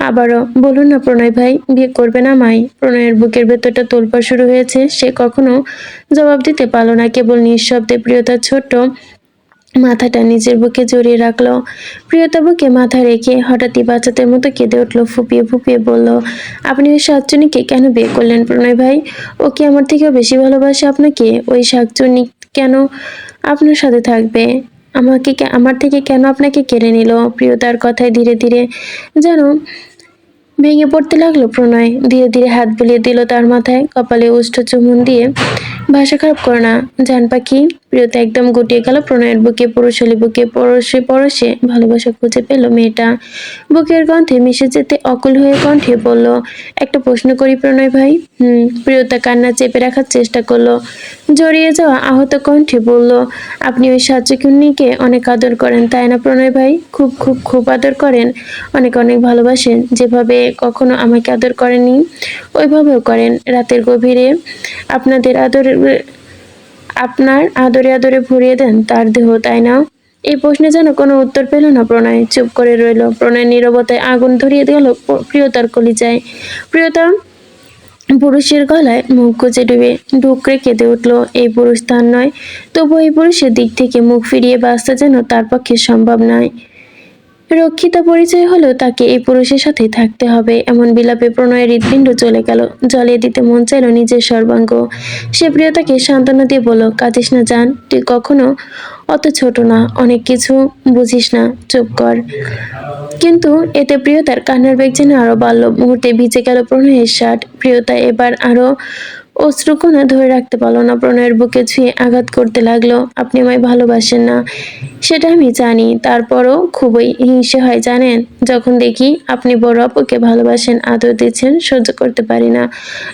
[SPEAKER 1] আবারও বলুন না প্রণয় ভাই, বিয়ে করবে না আমায়? প্রণয়ের বুকের ভেতরটা তোলপাড় শুরু হয়েছে। সে কখনো জবাব দিতে পারল না, কেবল নিঃশব্দে প্রিয়তার ছোট্ট মাথাটা নিজের বুকে জড়িয়ে রাখলো। প্রিয়তা বুকে মাথা রেখে হঠাৎই বাচ্চাদের মতো কেঁদে উঠলো, ফুপিয়ে ফুপিয়ে বলল, আপনি ওই শাকচুন্নিকে কেন বিয়ে করলেন প্রণয় ভাই? ও কি আমার থেকেও বেশি ভালোবাসে আপনাকে? ওই শাকচুন্নি কেন আপনার সাথে থাকবে? আমার থেকে কেন আপনাকে কেড়ে নিল? প্রিয়তার কথায় ধীরে ধীরে যেন ভেঙে পড়তে লাগলো প্রণয়। ধীরে ধীরে হাত বুলিয়ে দিল তার মাথায়, কপালে উষ্ঠ চুমুন দিয়ে, ভাষা খারাপ করো না জান পাখি। প্রিয়তা একদম গুটিয়ে গেল প্রণয়ের বুকে, পুরুষালী বুকে পরশে পরশে ভালোবাসা খুঁজে পেল মেয়েটা। বুকের গন্ধে মিশে যেতে অকুল হয়ে কণ্ঠে বলল, একটা প্রশ্ন করি প্রণয় ভাই? প্রিয়তা কান্না চেপে রাখার চেষ্টা করলো। জড়িয়ে যাওয়া আহত কণ্ঠে বলল, আপনি ওই সাচ্চুকুন্নিকে অনেক আদর করেন তাই না প্রণয় ভাই? খুব খুব খুব আদর করেন, অনেক অনেক ভালোবাসেন। যেভাবে কখনো আমাকে আদর করেননি ওইভাবেও করেন। রাতের গভীরে আপনাদের আপনার আদরে আদরে ভরিয়ে দেন তার দেহ, তাই না? এই প্রশ্নে যেন কোনো উত্তর পেল না প্রণয়, চুপ করে রইল। প্রণয়ের নীরবতায় আগুন ধরিয়ে গেল প্রিয়তার কলিজায়। প্রিয়তা পুরুষের গলায় মুখ গুজে ডুকরে কেঁদে উঠল। এই পুরুষ তার নয়, তবু এই পুরুষের দিক থেকে মুখ ফিরিয়ে বাঁচতে যেন তার পক্ষে সম্ভব নয়। রক্ষিতা পরিচয় হলেও তাকে এই পুরুষের সাথেই থাকতে হবে। এমন বিলাপে প্রণয়ের হৃৎপিণ্ড চলে গেল। জ্বলিয়ে দিতে মন চাইল নিজের সর্বাঙ্গ। সে প্রিয়তাকে সান্ত্বনা দিয়ে বলল, কাঁদিস না জান, তুই কখনো অত ছোট না, অনেক কিছু বুঝিস না, চুপ কর। কিন্তু এতে প্রিয়তার কান্নার বেগ যেন আরো বাড়ল। মুহূর্তে ভিজে গেল প্রণয়ের শার্ট। প্রিয়তা এবার আরো অশ্রুকণা ধরে রাখতে পারল না, প্রণয়ের বুকে ছুঁয়ে আঘাত করতে লাগলো। আপনি আমায় ভালোবাসেন না সেটা আমি জানি, তারপরও খুবই হিংসে হয় জানেন, যখন দেখি আপনি বড় আপুকে ভালোবাসেন, আদর দিচ্ছেন, সহ্য করতে পারি না,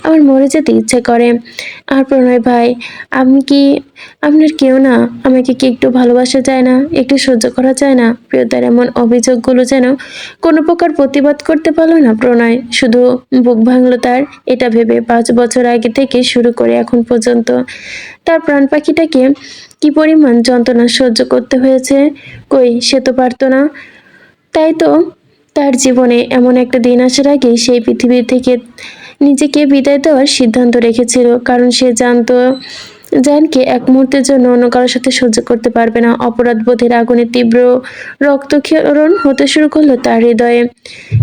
[SPEAKER 1] আমার মরে যেতে ইচ্ছে করে। আর প্রণয় ভাই, আমি কি আপনার কেউ না? আমাকে কি একটু ভালোবাসা যায় না, একটু সহ্য করা যায় না? প্রিয়তার এমন অভিযোগগুলো যেন কোনো প্রকার প্রতিবাদ করতে পারল না প্রণয়, শুধু বুক ভাঙল তার। এটা ভেবে 5 বছর আগে থেকে শুরু করে এখন পর্যন্ত তার প্রাণ পাখিটাকে কি পরিমাণ যন্ত্রণা সহ্য করতে হয়েছে, কই সে তো পারতো না। তাই তো তার জীবনে এমন একটা দিন আসার আগেই সেই পৃথিবী থেকে নিজেকে বিদায় দেওয়ার সিদ্ধান্ত রেখেছিল, কারণ সে জানতো জানকে এক মুহূর্তের জন্য অন্য কারোর সাথে সহ্য করতে পারবে না। অপরাধ বোধের আগুনে তীব্র রক্তক্ষরণ হতে শুরু করলো তার হৃদয়ে।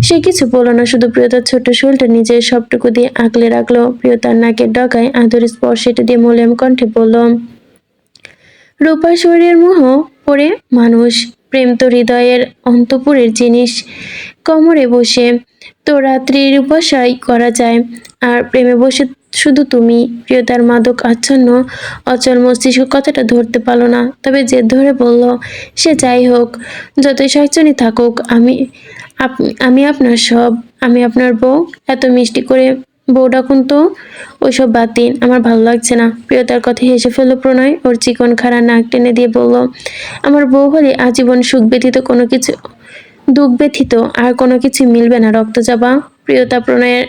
[SPEAKER 1] সে কিছু বলল না, শুধু প্রিয়তার ছোট্ট শরীরটা নিজের সবটুকু দিয়ে আগলে রাখলো। প্রিয়তার নাকের ডগায় আদর স্পর্শ দিয়ে মোলায়েম কণ্ঠে বলল, রূপা শরীরের মোহ পড়ে মানুষ, প্রেম তো হৃদয়ের অন্তপুরের জিনিস। কোমরে বসে তো রাত্রির উপাসাই করা যায়, আর প্রেমে বসে শুধু তুমি। প্রিয়তার মাদক আচ্ছন্ন অচল মস্তিষ্ক কথাটা ধরতে পারল না, তবে জেদ ধরে বলল, সে যাই হোক, যতই শাকচুনি থাকুক, আমি আপনার সব, আমি আপনার বউ। এত মিষ্টি করে বউ ডাকুন তো। ওইসব বাদ দিন, আমার ভালো লাগছে না। প্রিয়তার কথা হেসে ফেলল প্রণয়, ওর চিকন খাড়া নাক টেনে দিয়ে বলল, আমার বউ হলে আজীবন সুখ ব্যতীত কোনো কিছু, দুঃখ ব্যথিত আর কোনো কিছু মিলবে না রক্তচাপা। প্রিয়তা প্রণয়ের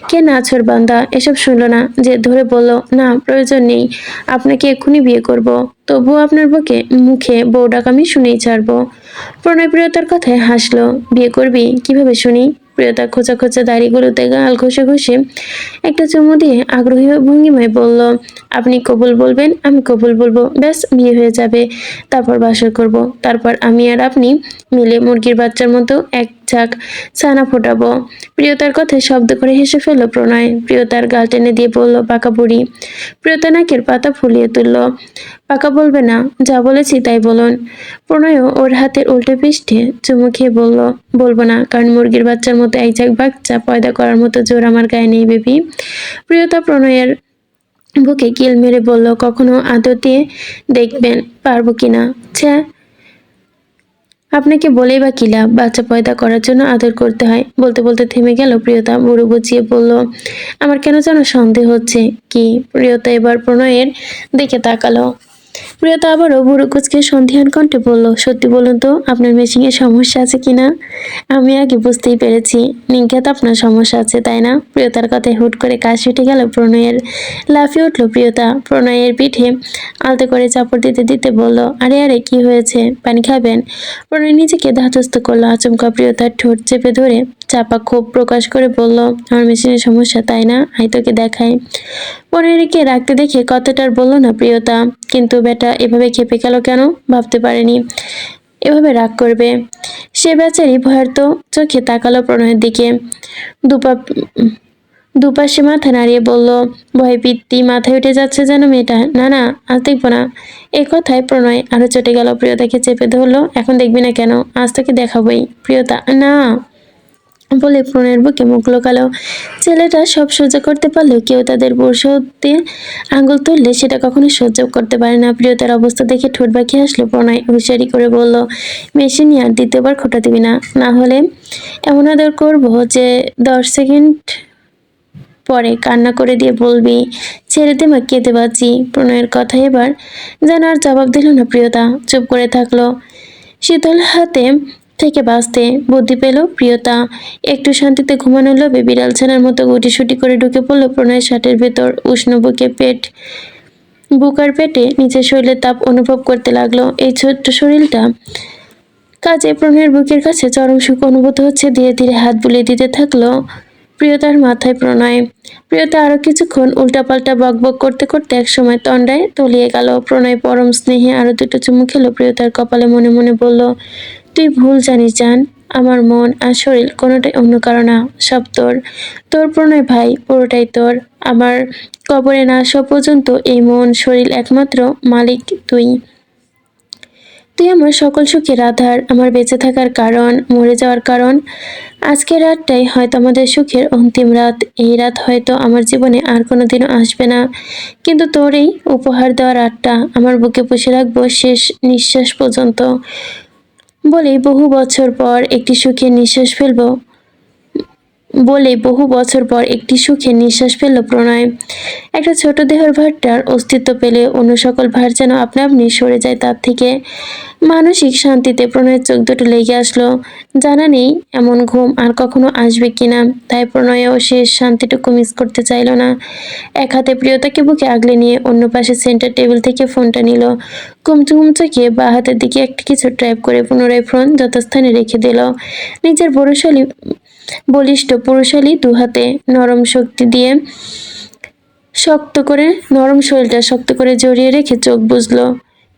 [SPEAKER 1] কে নাছর বান্দা এসব শুনল না, যে ধরে বলল, না প্রয়োজন নেই, আপনাকে এক্ষুনি বিয়ে করব, তবুও আপনার মুখে বউ ডাক আমি শুনেই ছাড়বো। প্রণয় প্রিয়তার কথায় হাসলো, বিয়ে করবি কিভাবে শুনি? প্রিয়তা খোঁচা খোঁচা দাড়িগুলোতে গাল ঘষে ঘষে একটা চুমু দিয়ে আগ্রহী ভঙ্গিমায় বলল, আপনি কবুল বলবেন, আমি কবুল বলবো, ব্যাস বিয়ে হয়ে যাবে। তারপর বাসর করব। তারপর আমি আর আপনি মিলে মুরগির বাচ্চার মতো এক ঝাঁক ছানা ফোটাবো। প্রিয়তার কথায় শব্দ করে হেসে ফেলল প্রণয়। প্রিয়তার গাল টেনে দিয়ে বলল, পাকা বুড়ি। প্রিয়তা নাকের পাতা ফুলিয়ে তুলল। পাকা বলবে না, যা বলেছি তাই বলুন। প্রণয়ও ওর হাতের উল্টো পৃষ্ঠে চুমু খেয়ে বলল, বলবো না, কারণ মুরগির বাচ্চার মতো এক ঝাঁক বাচ্চা পয়দা করার মতো জোর আমার গায়ে নেই বেবি। প্রিয়তা প্রণয়ের বুকে কিল মেরে বলল, কখনো আদর দিয়ে দেখবেন পারবো কিনা। ছ্যা, আপনাকে বলেই বা কি লাভ, বাচ্চা পয়দা করার জন্য আদর করতে হয়। বলতে বলতে থেমে গেল প্রিয়তা, বুড়ো বুঝিয়ে বলল, আমার কেন যেন সন্দেহ হচ্ছে। কি? প্রিয়তা এবার প্রণয়ের দিকে তাকালো। প্রিয়তা আবারও বুড়ো কুচকে সন্ধিহান কণ্ঠে বলল, সত্যি বলুন তো, আপনার মেশিনে সমস্যা আছে কিনা? আমি আগে বুঝতেই পেরেছি, নিজ্ঞাত আপনার সমস্যা আছে, তাই না? প্রিয়তার কথায় হুট করে কাশি উঠে গেল প্রণয়ের। লাফিয়ে উঠল প্রিয়তা, প্রণয়ের পিঠে আলতো করে চাপড় দিতে দিতে বলল, আরে আরে, কি হয়েছে? পানি খাবেন? প্রণয় নিজেকে ধাতস্থ করলো। আচমকা প্রিয়তার ঠোঁট চেপে ধরে চাপা ক্ষোভ প্রকাশ করে বলল, আমার মেশিনের সমস্যা, তাই না? আই তোকে দেখাই। প্রণয়কে রাখতে দেখে কতটার বলল না প্রিয়তা, কিন্তু বেটা এভাবে খেপে গেল কেন ভাবতে পারেনি এভাবে রাগ করবে। সে বেচারি ভয়ার্ত চোখে তাকালো প্রণয়ের দিকে। দুপা দুপাশে মাথা নাড়িয়ে বলল, ভয় পিত্তি মাথায় উঠে যাচ্ছে যেন মেয়েটা। না না, আজ দেখবো না। এই কথায় প্রণয় আরো চটে গেল, প্রিয়তাকে চেপে ধরলো। এখন দেখবি না কেন? আজ তোকে দেখাবোই। প্রিয়তা না বলে প্রণয়ের বুকে মুখ লোকালো। ছেলেটা সব সহ্য করতে পারলেও কেউ তাদের বর্ষতে আঙ্গুল তুললে সেটা কখনো সহ্য করতে পারে না। প্রিয়তার অবস্থা দেখে ঠোঁট বাঁকিয়ে হাসলো প্রণয়। হুঁশিয়ারি করে বলল, মেশিন আর দ্বিতীয়বার খোটা দিবি না, না হলে এমন আদর করবো যে 10 সেকেন্ড পরে কান্না করে দিয়ে বলবি, ছেড়ে দে মা, কেঁদে বাঁচি। প্রণয়ের কথা এবার যেন আর জবাব দিল না প্রিয়তা, চুপ করে থাকলো। শীতল হাতে থেকে বাঁচতে বুদ্ধি পেল প্রিয়তা। একটু শান্তিতে ঘুমানোর লোভে বিড়াল ছানার মতো গুটিসুটি করে ঢুকে পড়লো প্রণয়ের শার্টের ভেতর। উষ্ণ বুকার পেটে নিচের শরীরের তাপ অনুভব করতে লাগলো। এই ছোট্ট শরীরটা কাজে প্রণয়ের বুকের কাছে চরম সুখ অনুভূত হচ্ছে। ধীরে ধীরে হাত বুলিয়ে দিতে থাকলো প্রিয়তার মাথায় প্রণয়। প্রিয়তা আরো কিছুক্ষণ উল্টাপাল্টা বকবক করতে করতে একসময় তন্ডায় তলিয়ে গেল। প্রণয় পরম স্নেহে আরো দুটো চুমু খেলো প্রিয়তার কপালে। মনে মনে বলল, তুই ভুল জানিস জান, আমার মন আর শরীর কোনোটাই অন্য কারো না, সব তোর। তোর প্রণয় ভাই, পুরোটাই তোর। আমার কবরে না আসা পর্যন্ত এই মন শরীর একমাত্র মালিক তুই। তুই আমার সকল সুখের আধার, আমার বেঁচে থাকার কারণ, মরে যাওয়ার কারণ। আজকের রাতটাই হয়তো আমাদের সুখের অন্তিম রাত। এই রাত হয়তো আমার জীবনে আর কোনোদিনও আসবে না, কিন্তু তোর এই উপহার দেওয়া রাতটা আমার বুকে পুষে রাখবো শেষ নিঃশ্বাস পর্যন্ত। বহু বছর পর একটি সুখের নিঃশ্বাস ফেলল প্রণয়। একটা ছোট দেহের ভারটার অস্তিত্ব পেলে অন্য সকল ভার যেন আপনা আপনি সরে যায় তার থেকে। মানসিক শান্তিতে প্রণয়ের চোখ দুটো লেগে আসলো। জানা নেই এমন ঘুম আর কখনো আসবে কিনা, তাই প্রণয়ও শেষ শান্তিটুকু মিস করতে চাইল না। এক হাতে প্রিয়তাকে বুকে আগলে নিয়ে অন্য পাশে সেন্টার টেবিল থেকে ফোনটা নিল। ঘুম চোখে বা হাতের দিকে একটা কিছু ট্র্যাপ করে পুনরায় ফোন যথাস্থানে রেখে দিল। নিজের বলিষ্ঠ পুরুষালী দুহাতে নরম শরীরটা শক্ত করে জড়িয়ে রেখে চোখ বুজলো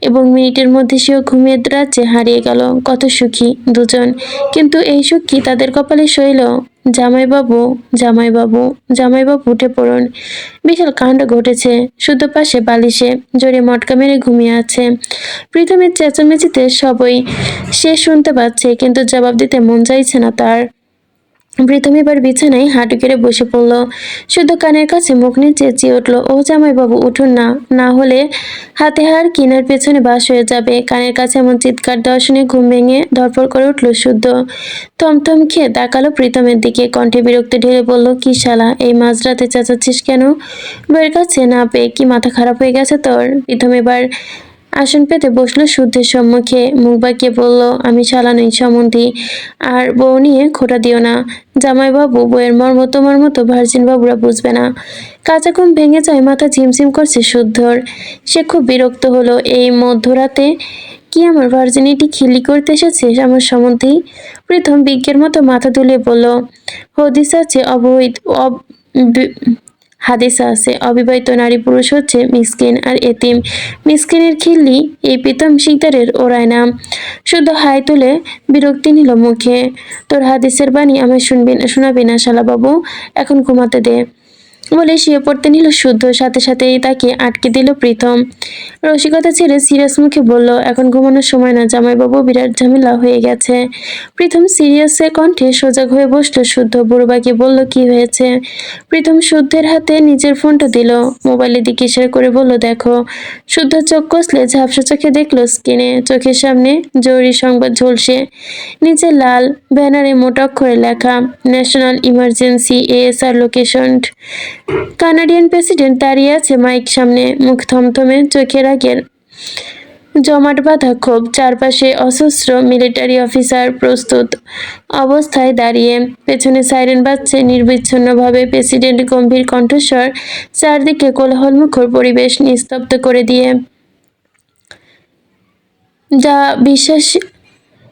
[SPEAKER 1] এবং মিনিটের মধ্যে সেও ঘুমিয়ে রাজ্যে হারিয়ে গেল। কত সুখী দুজন, কিন্তু এই সুখ কি তাদের কপালে সইল? জামাইবাবু, জামাইবাবু, জামাইবাবু, উঠে পড়ুন। বিশাল কাণ্ড ঘটেছে। শুদ্ধ পাশে বালিশে জড়িয়ে মটকা মেরে ঘুমিয়ে আছে। প্রীতমের চেঁচামেচিতে সবই সে শুনতে পাচ্ছে, কিন্তু জবাব দিতে মন চাইছে না তার। প্রীতম এবার বিছানায় হাঁটু গেড়ে বসে পড়ল। শুদ্ধ কানের কাছে মুখ নিয়ে চেঁচিয়ে উঠল, ও জামাইবাবু, উঠুন না, না হলে হাতে হার কিনার পেছনে বাস হয়ে যাবে। কানের কাছে এমন চিৎকার দেওয়া শুনে ঘুম ভেঙে ধরপড় করে উঠল শুদ্ধ। থমথম খেয়ে তাকালো প্রীতমের দিকে, কণ্ঠে বিরক্তি ঢেলে বলল, কি শালা, এই মাঝরাতে চেঁচাচ্ছিস কেন? বইয়ের কাছে না পেয়ে কি মাথা খারাপ হয়ে গেছে তোর? প্রীতম এবার আসন পেতে বসলো শুদ্ধের সম্মুখে। মুখ বাঁকিয়ে বলল, আমি শালা নই, সম্বন্ধী। আর বউ নিয়ে খোঁটা দিও না জামাইবাবু। বউয়ের মর্ম তোমার মতো ভার্জিন বাবুরা বুঝবে না। কাঁচা ঘুম ভেঙে যায়, মাথা ঝিমঝিম করছে শুদ্ধর। সে খুব বিরক্ত হলো। এই মধ্যরাতে কি আমার ভার্জিনিটি খিল্লি করতে এসেছিস আমার সম্বন্ধেই? প্রথম বিজ্ঞের মতো মাথা তুলে বলল, হদিস আছে অবৈধ হাদিসা আছে, অবিবাহিত নারী পুরুষ হচ্ছে মিসকিন আর এতিম। মিসকিনের খিল্লি এই প্রীতম শিকদারের ওড়ায় না। শুধু হাই তুলে বিরক্তি নিল মুখে। তোর হাদিসের বাণী আমায় শোনাবি না শালাবাবু, এখন ঘুমাতে দে বলে শুয়ে পড়তে নিল শুদ্ধ। সাথে সাথেই তাকে আটকে দিল প্রীতম। রসিকতা ছেড়ে সিরিয়াস মুখে বলল, এখন ঘুমানোর সময় না জামাইবাবু, বিরাট ঝামেলা হয়ে গেছে। প্রীতম সিরিয়াসের কণ্ঠে সজাগ হয়ে বসলো শুদ্ধ। বুড়োবাকে বলল, কি হয়েছে? প্রীতম শুদ্ধের হাতে নিজের ফোনটা দিল। মোবাইলের দিকে ইশারা করে বলল, দেখো। শুদ্ধ চোখ কষলে ঝাপসা চোখে দেখলো স্ক্রিনে চোখের সামনে জরুরি সংবাদ ঝলসে। নিচে লাল ব্যানারে মোটা অক্ষরে লেখা, national emergency, ASR location. Canadian president দাঁড়িয়ে আছে মাইক সামনে, মুখ থমথমে, চোখের আগের জমাট বাঁধা ক্ষোভ। চারপাশে অসহস্র মিলিটারি অফিসার প্রস্তুত অবস্থায় দাঁড়িয়ে। পেছনে সাইরেন বাজছে নির্বিচ্ছিন্নভাবে। প্রেসিডেন্ট গম্ভীর কণ্ঠস্বর চারদিকে কোলাহলমুখর পরিবেশ নিস্তব্ধ করে দিয়ে, যা বিশ্বাস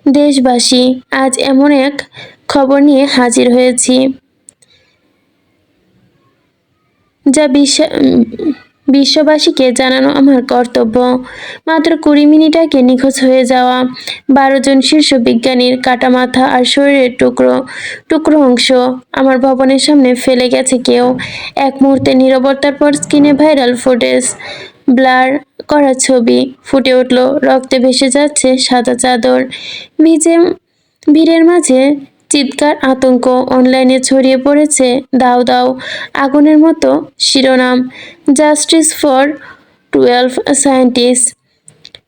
[SPEAKER 1] দেশবাসী, আজ এমন এক খবর নিয়ে হাজির হয়েছি যা বিশ্ববাসীকে জানানো আমার কর্তব্য। মাত্র 20 মিনিট আগে নিখোঁজ হয়ে যাওয়া 12 জন শীর্ষ বিজ্ঞানীর কাটা মাথা আর শরীরের টুকরো টুকরো অংশ আমার ভবনের সামনে ফেলে গেছে কেউ। এক মুহূর্তের নীরবতার পর স্ক্রিনে ভাইরাল ফুটেজ, ব্লার করা ছবি ফুটে উঠল। রক্তে ভেসে যাচ্ছে সাদা চাদর। ভিড়ের মাঝে চিৎকার, আতঙ্ক। অনলাইনে ছড়িয়ে পড়েছে দাও দাও আগুনের মতো শিরোনাম, জাস্টিস ফর 12 সায়েন্টিস্ট।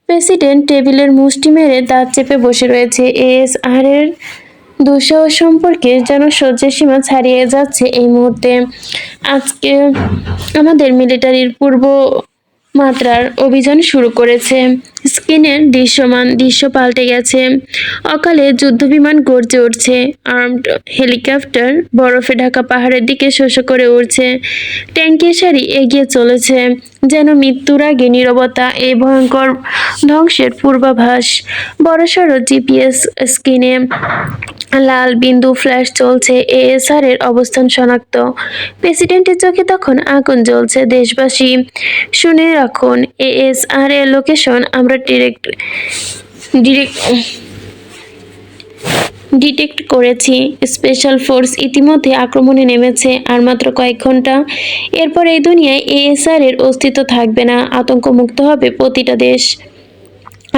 [SPEAKER 1] প্রেসিডেন্ট টেবিলের মুষ্টি মেরে দাঁত চেপে বসে রয়েছে। এএসআর এর দুঃসাহস সম্পর্কে যেন সহ্যের সীমা ছাড়িয়ে যাচ্ছে এই মুহূর্তে। আজকে আমাদের মিলিটারির পূর্ব মাত্রার অভিযান শুরু করেছে। স্ক্রিনের দৃশ্য পাল্টে গেছে। অকালে যুদ্ধবিমান গর্জে উঠছে, আর্মড হেলিকপ্টার বরফে ঢাকা পাহাড়ের দিকে শোষা করে উঠছে, ট্যাঙ্কের সারি এগিয়ে চলেছে। যেন মৃত্যুর আগে নীরবতা, এই ভয়ঙ্কর ধ্বংসের পূর্বাভাস। বড়সড় জিপিএস স্ক্রিনে লাল বিন্দু ফ্ল্যাশ চলছে, এএসআর এর অবস্থান শনাক্ত। প্রেসিডেন্টের চোখে তখন আগুন জ্বলছে। দেশবাসী শুনে রাখুন, এএসআর এর লোকেশন আমরা ডিটেক্ট করেছি। স্পেশাল ফোর্স ইতিমধ্যে আক্রমণে নেমেছে। আর মাত্র কয়েক ঘন্টা, এরপর এই দুনিয়ায় এএসআর এর অস্তিত্ব থাকবে না। আতঙ্কমুক্ত হবে প্রতিটা দেশ।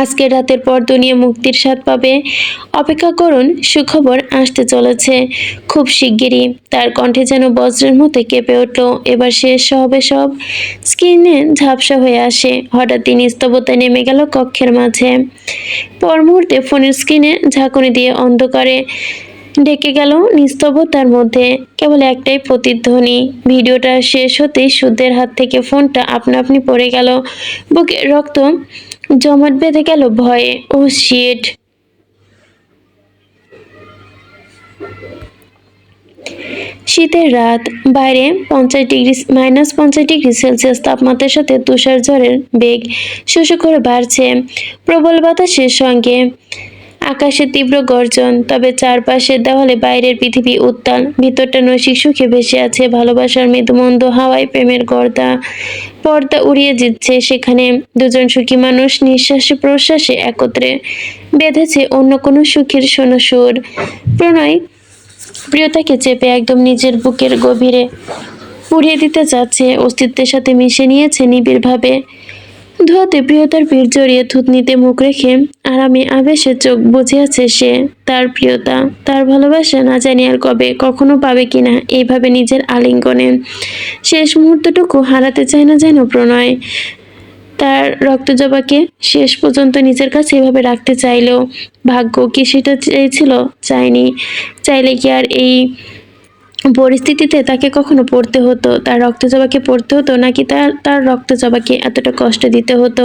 [SPEAKER 1] আজকের রাতের পর দুনিয়া মুক্তির স্বাদ পাবে। অপেক্ষা করুন, সুখবর আসতে চলেছে খুব শিগগিরই। তার কণ্ঠে যেন বজ্রের মতো কেঁপে উঠল। এবার শেষ হবে সব। স্ক্রিনে ঝাপসা হয়ে আসে। হঠাৎ নিস্তব্ধতায় নেমে গেল কক্ষের মাঝে। পর মুহূর্তে ফোনের স্ক্রিনে ঝাঁকুনি দিয়ে অন্ধকারে ঢেকে গেল। নিস্তব্ধতার মধ্যে কেবল একটাই প্রতিধ্বনি। ভিডিওটা শেষ হতেই শুদ্ধের হাত থেকে ফোনটা আপনা আপনি পড়ে গেল। বুকে রক্ত জমাট বেঁধে গেল ভয়ে। ও শিট! শীতের রাত, বাইরে -50 ডিগ্রি তাপমাত্রার সাথে তুষার ঝড়ের বেগ শোষো করে বাড়ছে প্রবল বাতাসের সঙ্গে। আকাশে তীব্র গর্জন, তবে চারপাশের দেওয়ালে বাইরের পৃথিবী উত্তাল। ভিতরটা নৈশিক সুখে ভেসে আছে। ভালোবাসার মৃদুমন্দ হাওয়ায় প্রেমের পর্দা উড়িয়ে দিচ্ছে সেখানে। দুজন সুখী মানুষ নিঃশ্বাসে প্রশ্বাসে একত্রে বেঁধেছে অন্য কোনো সুখের শোনো সুর। প্রণয় প্রিয়তাকে চেপে একদম নিজের বুকের গভীরে পুড়িয়ে দিতে চাচ্ছে। অস্তিত্বের সাথে মিশে নিয়েছে নিবিড়ভাবে। ধোয়াতে প্রিয়তার পিঠ জড়িয়ে থুতনিতে মুখ রেখে আরামে আবেশে চোখ বুজে আছে সে। তার প্রিয়তা, তার ভালোবাসা না জানি আর কবে কখনো পাবে কিনা এইভাবে নিজের আলিঙ্গনে। শেষ মুহূর্তটুকু হারাতে চায় না যেন প্রণয়। তার রক্তজবাকে শেষ পর্যন্ত নিজের কাছে এভাবে রাখতে চাইলেও ভাগ্য কি সেটা চেয়েছিল? চায়নি। চাইলে কি আর এই পরিস্থিতিতে তাকে কখনো পড়তে হতো? তার রক্তজবাকে পড়তে হতো, নাকি তার রক্তজবাকে এতটা কষ্ট দিতে হতো?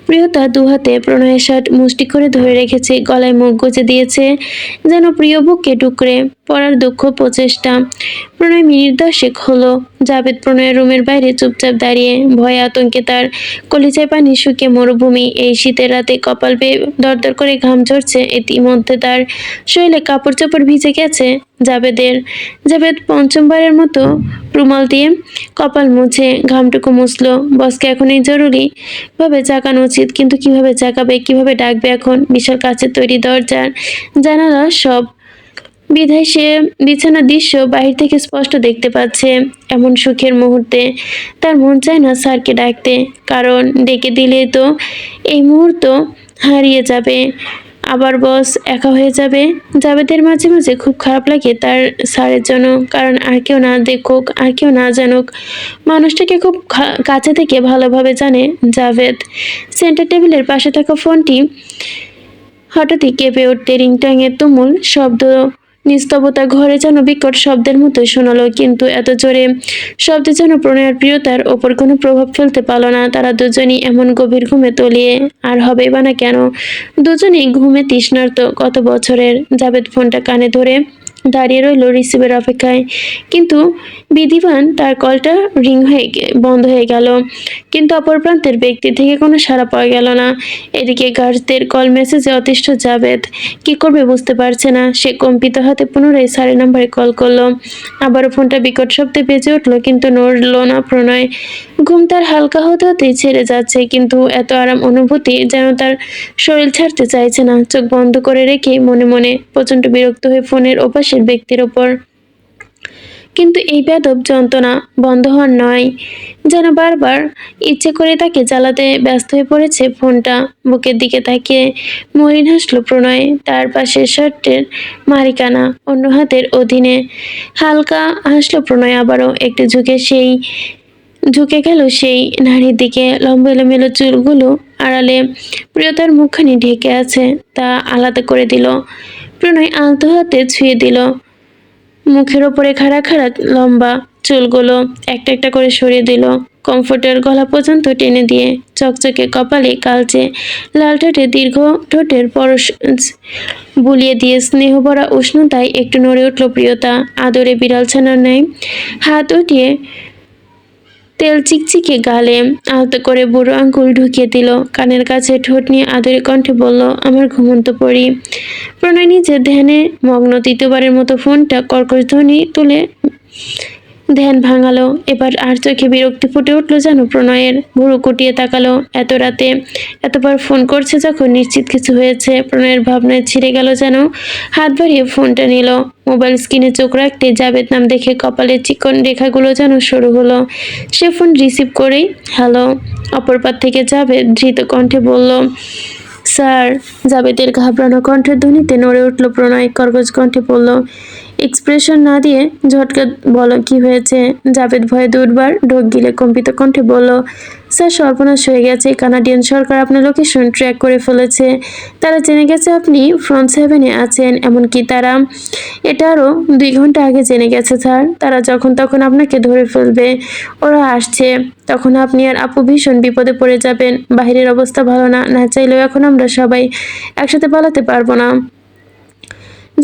[SPEAKER 1] প্রিয়তা দুহাতে প্রণয়ের শার্ট মুষ্টি করে ধরে রেখেছে, গলায় মুখ গুজে দিয়েছে, যেন প্রিয় বুককে টুকরে পড়ার দুঃখ প্রচেষ্টা। প্রণয় মিনিট 10 হলো জাবেদ প্রণয়ের রুমের বাইরে চুপচাপ দাঁড়িয়ে, ভয়ে আতঙ্কে তার কলিজায় পানি শুকিয়ে মরুভূমি। এই শীতের রাতে কপাল বেয়ে দরদর করে ঘাম ঝরছে, ইতিমধ্যে তার শরীরে কাপড় চোপড় ভিজে গেছে। জাবেদ পঞ্চমবারের মতো রুমাল দিয়ে কপাল মুছে ঘামটুকু মুছলো। বসকে এখনই জরুরি ভাবে জাগানো উচিত, কিন্তু কিভাবে জাগাবে, কিভাবে ডাকবে এখন? বিশাল কাচের তৈরি দরজার জানালা সব বিধায় সে বিছানার দৃশ্য বাহির থেকে স্পষ্ট দেখতে পাচ্ছে। এমন সুখের মুহূর্তে তার মন চায় না স্যারকে ডাকতে, কারণ ডেকে দিলে তো এই মুহূর্ত হারিয়ে যাবে, আবার বস একা হয়ে যাবে। জাবেদের মাঝে মাঝে খুব খারাপ লাগে তার স্যারের জন্য, কারণ আর কেউ না দেখুক, আর কেউ না জানুক, মানুষটাকে খুব কাছে থেকে ভালোভাবে জানে জাভেদ। সেন্টার টেবিলের পাশে থাকা ফোনটি হঠাৎই কেঁপে উঠতে রিংটংয়ের তুমুল শব্দ, নিস্তব্ধতা ঘরে যেন বিকট শব্দের মতো শোনালো, কিন্তু এত জোরে শব্দ যেন প্রণয়ের প্রিয়তার ওপর কোনো প্রভাব ফেলতে পারল না। তারা দুজনই এমন গভীর ঘুমে তলিয়ে, আর হবেই বা না কেন, দুজনেই ঘুমে তৃষ্ণার্ত কত বছরের। জাবেদ ফোনটা কানে ধরে দাঁড়িয়ে রইল রিসিভের অপেক্ষায়, কিন্তু বিধিবান তার কলটা বন্ধ হয়ে গেল, কিন্তু অপর প্রান্তের ব্যক্তি থেকে কোনো সাড়া পাওয়া গেল না। এদিকে গার্ডদের কল মেসেজে অতিষ্ঠ জাবেদ, কি করবে বুঝতে পারছে না। সে কম্পিত হাতে পুনরায় স্যারের নাম্বারে কল করলো। আবারও ফোনটা বিকট শব্দে বেজে উঠলো, কিন্তু নড়ল না প্রণয়। ঘুম তার হালকা হতে হতেই ছেড়ে যাচ্ছে, কিন্তু এত আরাম অনুভূতি যেন তার শরীর ছাড়তে চাইছে না। চোখ বন্ধ করে রেখে মনে মনে প্রচণ্ড বিরক্ত হয়ে ফোনের ওপাশের ব্যক্তির ওপর, কিন্তু এই বেদব যন্ত্রণা বন্ধ হওয়ার নয়, যেন বারবার ইচ্ছে করে তাকে জ্বালাতে ব্যস্ত হয়ে পড়েছে ফোনটা। বুকের দিকে তাকিয়ে মলিন হাসল প্রণয়, তার পাশের শার্টের মালিকানা অন্য হাতের অধীনে। হালকা হাসল প্রণয় আবারও, একটু ঝুঁকে গেল সেই নারীর দিকে। লম্বা এলোমেলো চুলগুলো আড়ালে প্রিয়তার মুখখানি ঢেকে আছে, তা আলাদা করে দিল। প্রণয় আলতো হাতে ছুঁয়ে দিল মুখের ওপরে খাড়া খাড়া লম্বা চুলগুলো, একটা একটা করে সরিয়ে দিল, কমফোর্টের গলা পর্যন্ত টেনে দিয়ে। চকচকে কপালে কালচে লাল ঠোঁটে দীর্ঘ ঠোঁটের পরশ বুলিয়ে দিয়ে স্নেহ ভরা উষ্ণতায় একটু নড়ে উঠল প্রিয়তা। আদরে বিড়াল ছানার ন্যায় হাত উঠিয়ে তেল চিকচিকে গালে আলতো করে বুড়ো আঙ্গুল ঢুকিয়ে দিল, কানের কাছে ঠোঁট নিয়ে আদরে কণ্ঠে বলল, আমার ঘুমন্ত পড়ি। প্রণয় নিজের ধ্যানে মগ্ন, তৃতীয়বারের মতো ফোনটা কর্কশ ধ্বনি তুলে ধ্যান ভাঙালো। এবার আর চোখে বিরক্তি ফুটে উঠলো যেন প্রণয়ের। ভুরু কুটিয়ে তাকালো, এত রাতে এতবার ফোন করছে যখন, নিশ্চিত কিছু হয়েছে। প্রণয়ের ভাবনায় ছিঁড়ে গেল যেন, হাত বাড়িয়ে ফোনটা নিল। মোবাইল স্ক্রিনে চোখ রাখতে জাবেদ নাম দেখে কপালের চিকন রেখাগুলো যেন শুরু হলো। সে ফোন রিসিভ করেই হ্যালো। অপর পার থেকে জাবেদ ধৃত কণ্ঠে বলল, স্যার। জাবেদের ঘাবড়ানো কণ্ঠের ধ্বনিতে নড়ে উঠল প্রণয়, কর্কশ কণ্ঠে বলল, এক্সপ্রেশন না দিয়ে ঝটকা বলো কি হয়েছে। জাবেদ ভয়ে দুর্বার ঢোক গিলে কম্পিত কণ্ঠে বলল, স্যার সর্বনাশ হয়ে গেছে, কানাডিয়ান সরকার আপনার লোকেশন ট্র্যাক করে ফেলেছে। তারা জেনে গেছে আপনি ফ্রন্ট 7-এ আছেন, এমনকি তারা এটা আরও 2 ঘন্টা আগে জেনে গেছে স্যার। তারা যখন তখন আপনাকে ধরে ফেলবে, ওরা আসছে। তখন আপনি আর আপু ভীষণ বিপদে পড়ে যাবেন। বাহিরের অবস্থা ভালো না, না চাইলেও এখন আমরা সবাই একসাথে পালাতে পারবো না।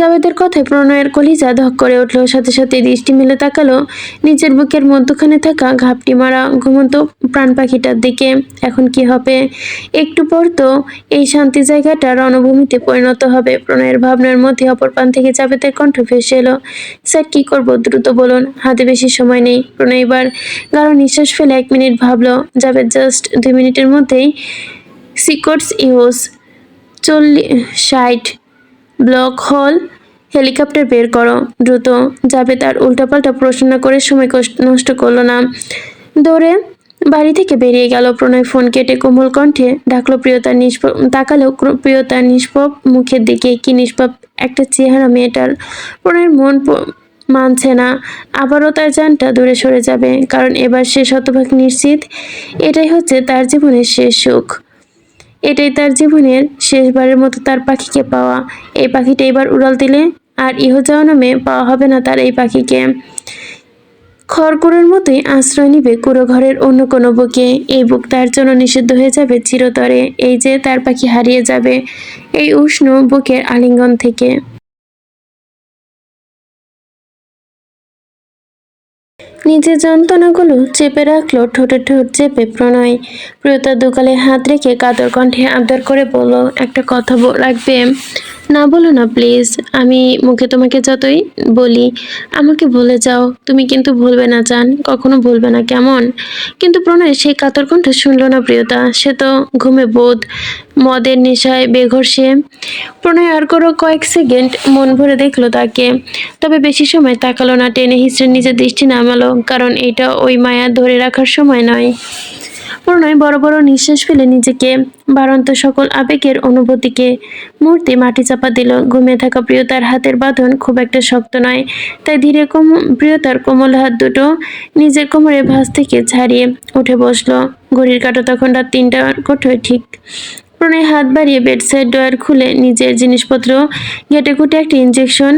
[SPEAKER 1] জাবেদের কথায় প্রণয়ের কলিজা ধক করে উঠল, সাথে সাথে দৃষ্টি মেলে তাকালো নিজের বুকের মধ্যখানে থাকা ঘাপটি মারা ঘুমন্ত প্রাণ পাখিটার দিকে। এখন কি হবে? একটু পর তো এই শান্তি জায়গাটা রণভূমিতে পরিণত হবে। প্রণয়ের ভাবনার মধ্যে অপর প্রাণ থেকে জাবেদের কণ্ঠ ভেসে এলো, স্যার কি করব, দ্রুত বলুন, হাতে বেশি সময় নেই। প্রণয় এবার গাঢ় নিঃশ্বাস ফেলে 1 মিনিট ভাবলো। জাবেদ জাস্ট 2 মিনিটের মধ্যেই সিকোর্স ইউজ 60 ব্লক হল হেলিকপ্টার বের করো দ্রুত। যাবে তার উল্টাপাল্টা প্রশ্ন করে সময় নষ্ট করলো না, দৌড়ে বাড়ি থেকে বেরিয়ে গেল। প্রণয় ফোন কেটে কোমল কণ্ঠে ডাকলো প্রিয়তার তাকালো প্রিয়তার নিষ্পাপ মুখের দিকে। কি নিষ্পাপ একটা চেহারা মেয়েটার। প্রণয়ের মন মানছে না আবারও তার জানটা দূরে সরে যাবে, কারণ এবার সে শতভাগ নিশ্চিত এটাই হচ্ছে তার জীবনের শেষ সুখ। এটাই তার জীবনের শেষবারের মতো তার পাখিকে পাওয়া। এই পাখিটা এবার উড়াল দিলে আর ইহজন্মে পাওয়া হবে না তার এই পাখিকে। খড়কুড়োর মতোই আশ্রয় নিবে কুড়ো ঘরের অন্য কোনো বুকে। এই বুক তার জন্য নিষিদ্ধ হয়ে যাবে চিরতরে। এই যে তার পাখি হারিয়ে যাবে এই উষ্ণ বুকের আলিঙ্গন থেকে। নিজের যন্ত্রণাগুলো চেপে রাখলো ঠোঁটে ঠোঁট চেপে প্রণয়। প্রিয়তার দুগালে হাত রেখে কাতর কণ্ঠে আবদার করে বলল, একটা কথা রাখবে? না বলো না প্লিজ। আমি মুখে তোমাকে যতই বলি আমাকে ভুলে যাও, তুমি কিন্তু ভুলবে না জান, কখনো ভুলবে না, কেমন? কিন্তু প্রণয় সেই কাতর কণ্ঠ শুনল না প্রিয়তা। সে তো ঘুমে বোধ, মদের নেশায় বেঘর সে। প্রণয় আর কয়েক সেকেন্ড মন ভরে দেখলো তাকে, তবে বেশি সময় তাকালো না। টেনে হিঁচড়ে নিজের দৃষ্টি নামালো, কারণ এটা ওই মায়া ধরে রাখার সময় নয়। প্রণয় বড় বড় নিঃশ্বাস ফেলে নিজেকে বাড়ন্ত সকল আবেগের অনুভূতিকে মুহূর্তে মাটি চাপা দিল। ঘুমিয়ে থাকা প্রিয়তার হাতের বাঁধন খুব একটা শক্ত নয়, তাই ধীরে প্রিয়তার কোমল হাত দুটো নিজের কোমরের ভাঁজ থেকে ছাড়িয়ে উঠে বসলো। ঘড়ির কাঁটা তখন রাত 3টার কোঠোয় ঠিক। প্রণয় হাত বাড়িয়ে বেডসাইড ড্রয়ার খুলে নিজের জিনিসপত্র ঘেটে ঘুটে একটা ইঞ্জেকশন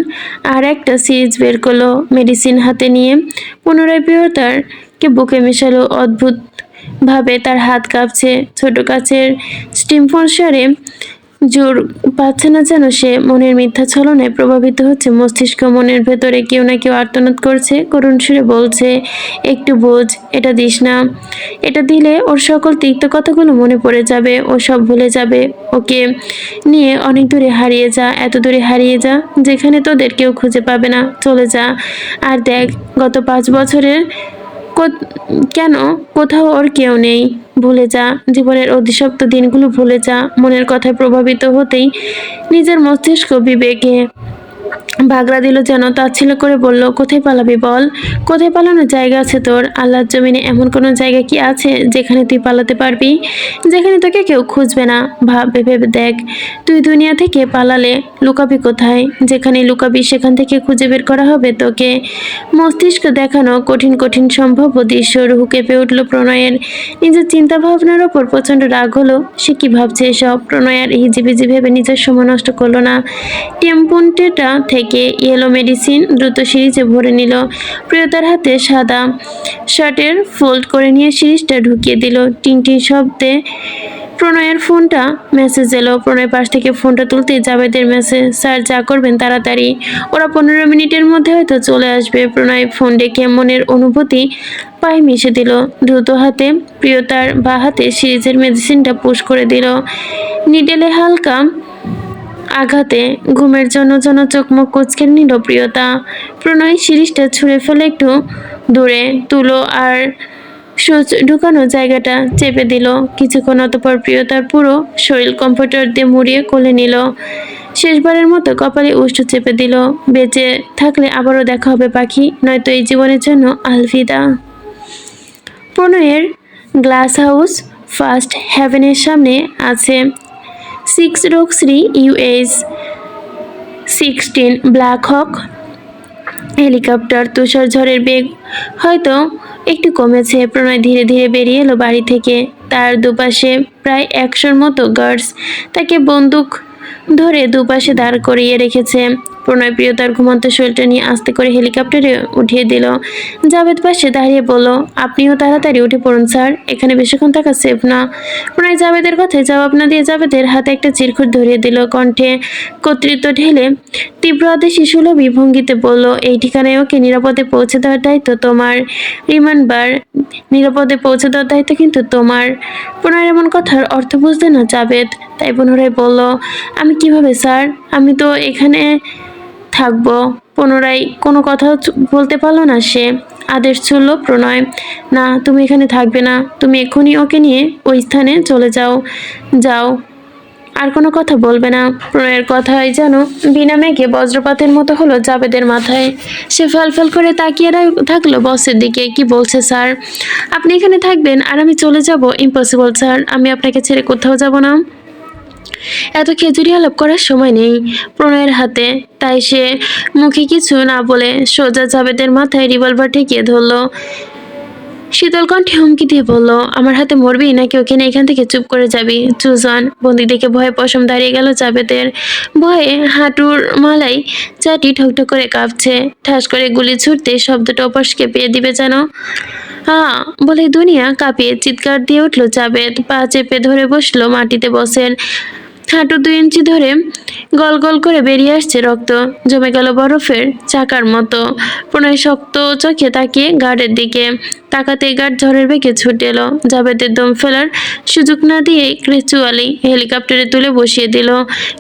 [SPEAKER 1] আর একটা সিরিজ বের করলো। মেডিসিন হাতে নিয়ে পুনরায় প্রিয়তারকে বুকে মেশালো। অদ্ভুত ভাবে তার হাত কাঁপছে। ছোট কাচের স্টিম ফোনসারে জোর পাচ্ছে না যেন সে। মনের মিথ্যা ছলনায় প্রভাবিত হচ্ছে মস্তিষ্ক। মনের ভেতরে কেউ না কেউ আর্তনাদ করছে, করুণ সুরে বলছে, একটু বোঝ, এটা দিস না। এটা দিলে ওর সকল তিক্ত কথাগুলো মনে পড়ে যাবে, ও সব ভুলে যাবে। ওকে নিয়ে অনেক দূরে হারিয়ে যা, এত দূরে হারিয়ে যা যেখানে তোদের কেউ খুঁজে পাবে না। চলে যা আর দেখ গত 5 বছরের কেন কোথাও ওর কেউ নেই। ভুলে যা, জীবনের অধিসপ্ত দিনগুলো ভুলে যা। মনের কথায় প্রভাবিত হতেই নিজের মস্তিষ্ক বিবেকে বাগড়া দিল যেন। তাচ্ছিল্য করে বলল, কোথায় পালাবি বল? কোথায় পালানোর জায়গা আছে তোর? আল্লাহর জমিনে এমন কোনো জায়গা কি আছে যেখানে তুই পালাতে পারবি, যেখানে তোকে কেউ খুঁজবে না? ভেবে দেখ, তুই দুনিয়া থেকে পালালে লুকাবি কোথায়? যেখানে লুকাবি সেখান থেকে খুঁজে বের করা হবে তোকে। মস্তিষ্ক দেখানো কঠিন কঠিন সম্ভাব্য দৃশ্য। রুহু কেঁপে উঠল প্রণয়ের। নিজের চিন্তা ভাবনার ওপর প্রচণ্ড রাগ হলো। সে কি ভাবছে এসব? প্রণয় আর হিজিবিজি ভেবে নিজের সময় নষ্ট করলো না। টেম্পুনটেটা থেকে ইয়েলো মেডিসিন দ্রুত সিরিজে ভরে নিল। প্রিয়তার হাতে সাদা শার্টের ফোল্ড করে নিয়ে সিরিজটা ঢুকিয়ে দিল। টিং টিং শব্দে প্রণয়ের ফোনটা মেসেজ এলো। প্রণয় পাশ থেকে ফোনটা তুলতেই জাভেদের মেসেজ, স্যার যা করবেন তাড়াতাড়ি, ওরা 15 মিনিটের মধ্যে হয়তো চলে আসবে। প্রণয় ফোন ডেকে মনের অনুভূতি পায়ে মিশে দিল। দ্রুত হাতে প্রিয়তার বা হাতে সিরিজের মেডিসিনটা পুশ করে দিল। নিডেলে হালকা আঘাতে ঘুমের জন্য যেন চোখ মুখ কুঁচকে নিল প্রিয়তা। প্রণয় সিরিজটা ছুঁড়ে ফেলে একটু দূরে তুলো আর সুচ ঢুকানো জায়গাটা চেপে দিল। কিছুক্ষণ অতঃপর প্রিয়তার পুরো শরীর কম্পিউটার দিয়ে মুড়িয়ে কোলে নিল। শেষবারের মতো কপালে উষ্ঠ চেপে দিল। বেঁচে থাকলে আবারও দেখা হবে পাখি, নয়তো এই জীবনের জন্য আলভিদা। প্রণয়ের গ্লাস হাউস ফার্স্ট হ্যাভেনের সামনে আছে 6 রোকশ্রী US-16 ব্ল্যাক হক হেলিকপ্টার। তুষার ঝড়ের বেগ হয়তো একটু কমেছে। প্রণয় ধীরে ধীরে বেরিয়ে এলো বাড়ি থেকে। তার দুপাশে প্রায় 100-র মতো গার্ডস তাকে বন্দুক ধরে দুপাশে দাঁড় করিয়ে রেখেছে। প্রণয় প্রিয়তার ঘুমন্ত শরীরটা নিয়ে আস্তে করে হেলিকপ্টারে উঠিয়ে দিল। জাভেদ পাশে দাঁড়িয়ে বলল, আপনিও তাড়াতাড়ি উঠে পড়ুন স্যার, এখানে বেশিক্ষণ থাকা সেফ না। প্রণয় জাভেদের কথায় জবাব না দিয়ে জাভেদের হাতে একটা চিরকুট ধরিয়ে দিল। কণ্ঠে কর্তৃত্ব ঢেলে তীব্র আদেশী সুলভী ভঙ্গিতে বলল, এই ঠিকানায় ওকে নিরাপদে পৌঁছে দেওয়ার দায়িত্ব তোমার। রিমেম্বার, নিরাপদে পৌঁছে দেওয়ার দায়িত্ব কিন্তু তোমার। প্রণয়ের এমন কথার অর্থ বুঝতে না জাভেদ, তাই পুনরায় বলল, আমি কিভাবে স্যার? আমি তো এখানে থাকবো। পুনরায় কোনো কথা বলতে পারলো না সে। আদেশ ছুড়ল প্রণয়, না তুমি এখানে থাকবে না, তুমি এক্ষুনি ওকে নিয়ে ওই স্থানে চলে যাও। যাও, আর কোনো কথা বলবে না। প্রণয়ের কথায় যেন বিনা মেঘে বজ্রপাতের মতো হলো জাভেদের মাথায়। সে ফ্যাল করে তাকিয়ে থাকলো বসের দিকে। কি বলছে স্যার? আপনি এখানে থাকবেন আর আমি চলে যাব? ইম্পসিবল স্যার, আমি আপনাকে ছেড়ে কোথাও যাব না। এত খেজুরি আলাপ করার সময় নেই প্রণয়ের হাতে, তাই সে মুখে কিছু না বলে সোজা জাভেদের মাথায় রিভলভার ঠেকিয়ে ধরল। শীতল কণ্ঠে হুমকি দিয়ে বলল, আমার হাতে মরবি নাকি ওকে নিয়ে এখান থেকে চুপ করে যাবি? চুজন বন্দি দেখে ভয়ে পশম দাঁড়িয়ে গেল জাবেদের। ভয়ে হাঁটুর মালাই চাটি ঠকঠক করে কাঁপছে। ঠাস করে গুলি ছুটতে শব্দটা অপসকে পেয়ে দিবে যেন। বলে দুনিয়া কাঁপিয়ে চিৎকার দিয়ে উঠল জাবেদ। পা চেপে ধরে বসলো মাটিতে। বসেন হাঁটু 2 ইঞ্চি ধরে গল গল করে বেরিয়ে আসছে রক্ত, জমে গেল বরফের চাকার মতো। প্রণয় শক্ত চোখে তাকিয়ে গার্ডের দিকে তাকাতে গার্ড ঝড়ের বেগে ছুটে এলো। জাবেদের দম ফেলার সুযোগ না দিয়ে গ্রেচুয়ালি হেলিকপ্টারে তুলে বসিয়ে দিল।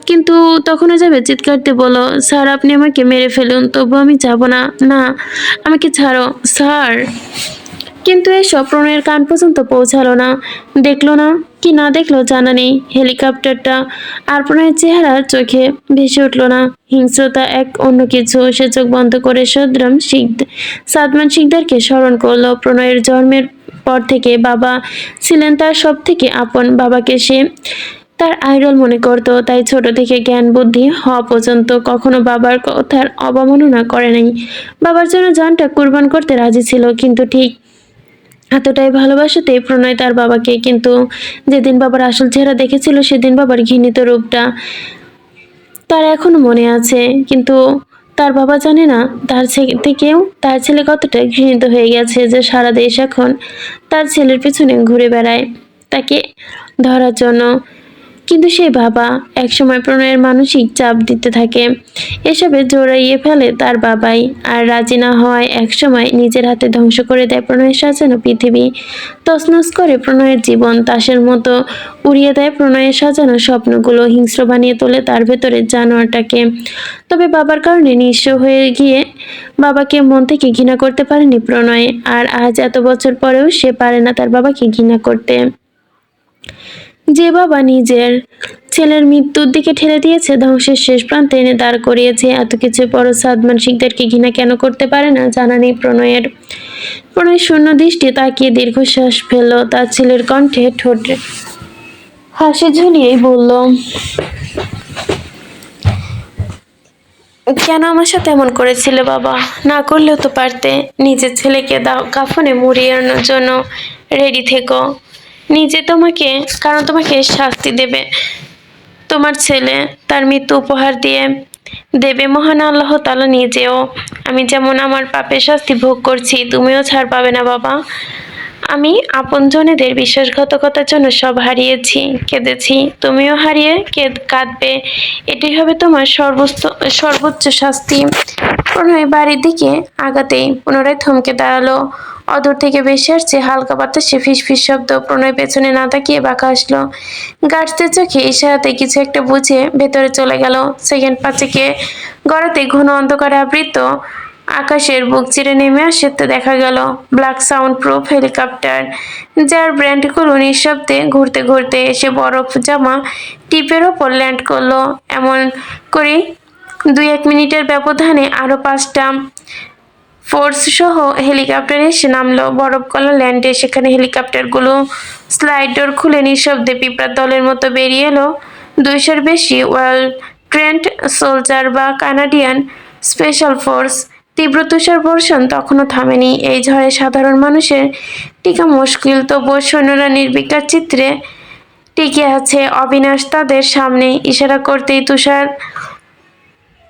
[SPEAKER 1] কিন্তু তখনও জাবেদ চিৎকার দিয়ে বলল, স্যার আপনি আমাকে মেরে ফেলুন, তবু আমি যাব না। না, আমাকে ছাড়ো স্যার। কিন্তু এসব প্রণয়ের কান পর্যন্ত পৌঁছালো না। দেখলো না কি না দেখলো জানা নেই হেলিকপ্টারটা। আর প্রণয়ের চেহারা চোখে ভেসে উঠল না হিংস্রতা, এক অন্য কিছু। সে চোখ বন্ধ করে সাদমান শিকদারকে স্মরণ করলো। প্রণয়ের জন্মের পর থেকে বাবা ছিলেন তার সব থেকে আপন। বাবাকে সে তার আইডল মনে করত, তাই ছোট থেকে জ্ঞান বুদ্ধি হওয়া পর্যন্ত কখনো বাবার কথার অবমাননা করে নাই। বাবার জন্য জানটা কুরবান করতে রাজি ছিল, কিন্তু ঠিক এতটাই ভালোবাসাতে প্রণয় তার বাবাকে। কিন্তু যেদিন বাবার আসল চেহারা দেখেছিল, সেদিন বাবার ঘৃণিত রূপটা তার এখনো মনে আছে। কিন্তু তার বাবা জানে না থেকেও তার ছেলে কতটা ঘৃণিত হয়ে গেছে, যে সারা দেশ এখন তার ছেলের পেছনে ঘুরে বেড়ায় তাকে ধরার জন্য। কিন্তু সে বাবা একসময় প্রণয়ের মানসিক চাপ দিতে থাকে। এসবে জড়াইয়ে ফেলে তার বাবাই। আর রাজি না হওয়ায় একসময় নিজের হাতে ধ্বংস করে দেয় প্রণয়ের সাজানো পৃথিবী। তছনছ করে প্রণয়ের জীবন, তাসের মতো উড়িয়ে দেয় প্রণয়ের সাজানো স্বপ্নগুলো। হিংস্র বানিয়ে তোলে তার ভেতরের জানোয়ারটাকে। তবে বাবার কারণে নিঃস্ব হয়ে গিয়ে বাবাকে মন থেকে ঘৃণা করতে পারেনি প্রণয়। আর আজ এত বছর পরেও সে পারে না তার বাবাকে ঘৃণা করতে। যে বাবা নিজের ছেলের মৃত্যুর দিকে ঠেলে দিয়েছে, ধ্বংসের শেষ প্রান্তে এনে দাঁড় করিয়েছে, এত কিছু পরও সাদমান শিকদারকে ঘৃণা কেন করতে পারে না জানা নেই প্রণয়ের। প্রণয় শূন্য দৃষ্টি তাকিয়ে দীর্ঘশ্বাস ফেলল। তার ছেলের কণ্ঠে ঠোঁটে হাসি ঝুলিয়েই বলল, কেন আমার সাথে এমন করেছিলে বাবা? না করলেও তো পারতে। নিজের ছেলেকে কাফনে মুড়িয়ে আনার জন্য রেডি থেকো নিজে তোমাকে, কারণ তোমাকে শাস্তি দেবে তোমার ছেলে, তার মৃত্যু উপহার দিয়ে দেবে মহান আল্লাহ তাআলা নিজেও। আমি যেমন আমার পাপের শাস্তি ভোগ করছি, তুমিও ছাড় পাবে না বাবা। আমি আপনজনেদের বিশ্বাসঘাতকতার জন্য সব হারিয়েছি, কেঁদেছি, তুমিও হারিয়ে কাঁদবে। এটাই হবে তোমার সর্বোচ্চ শাস্তি। প্রণয় বাড়ির দিকে আগাতেই পুনরায় থমকে দাঁড়ালো। অদূর থেকে ভেসে আসছে হালকা বাতাসে ফিসফিস শব্দ। প্রণয় পেছনে না তাকিয়ে বাঁকা আসলো। গার্ডসদের চোখে ইশারাতে কিছু একটা বুঝে ভেতরে চলে গেল। সেকেন্ড 5 গড়াতে ঘন অন্ধকারে আবৃত আকাশের বুক চিরে নেমে আসতে দেখা গেল ব্ল্যাক সাউন্ড প্রুফ হেলিকপ্টার, যার ব্র্যান্ডগুলো নিঃশব্দে ঘুরতে ঘুরতে এসে বরফ জামা টিপের ওপর ল্যান্ড করলো। এমন করে 2-1 মিনিটের ব্যবধানে আরো 5টা ফোর্স সহ হেলিকপ্টার এসে নামলো বরফ গলা ল্যান্ডে। সেখানে হেলিকপ্টারগুলো স্লাইড ডোর খুলে নিঃশব্দে পিঁপড়ার দলের মতো বেরিয়ে এলো 200-এর বেশি ওয়েল ট্রেন্ড সোলজার বা কানাডিয়ান স্পেশাল ফোর্স। তীব্র তুষার বর্ষণ তখনও থামেনি। এই ঝড়ে সাধারণ মানুষের টিকা মুশকিল, তবুও সৈন্যরা নির্বিকার চিত্রে টিকে আছে অবিনাশ তাদের সামনে। ইশারা করতেই তুষার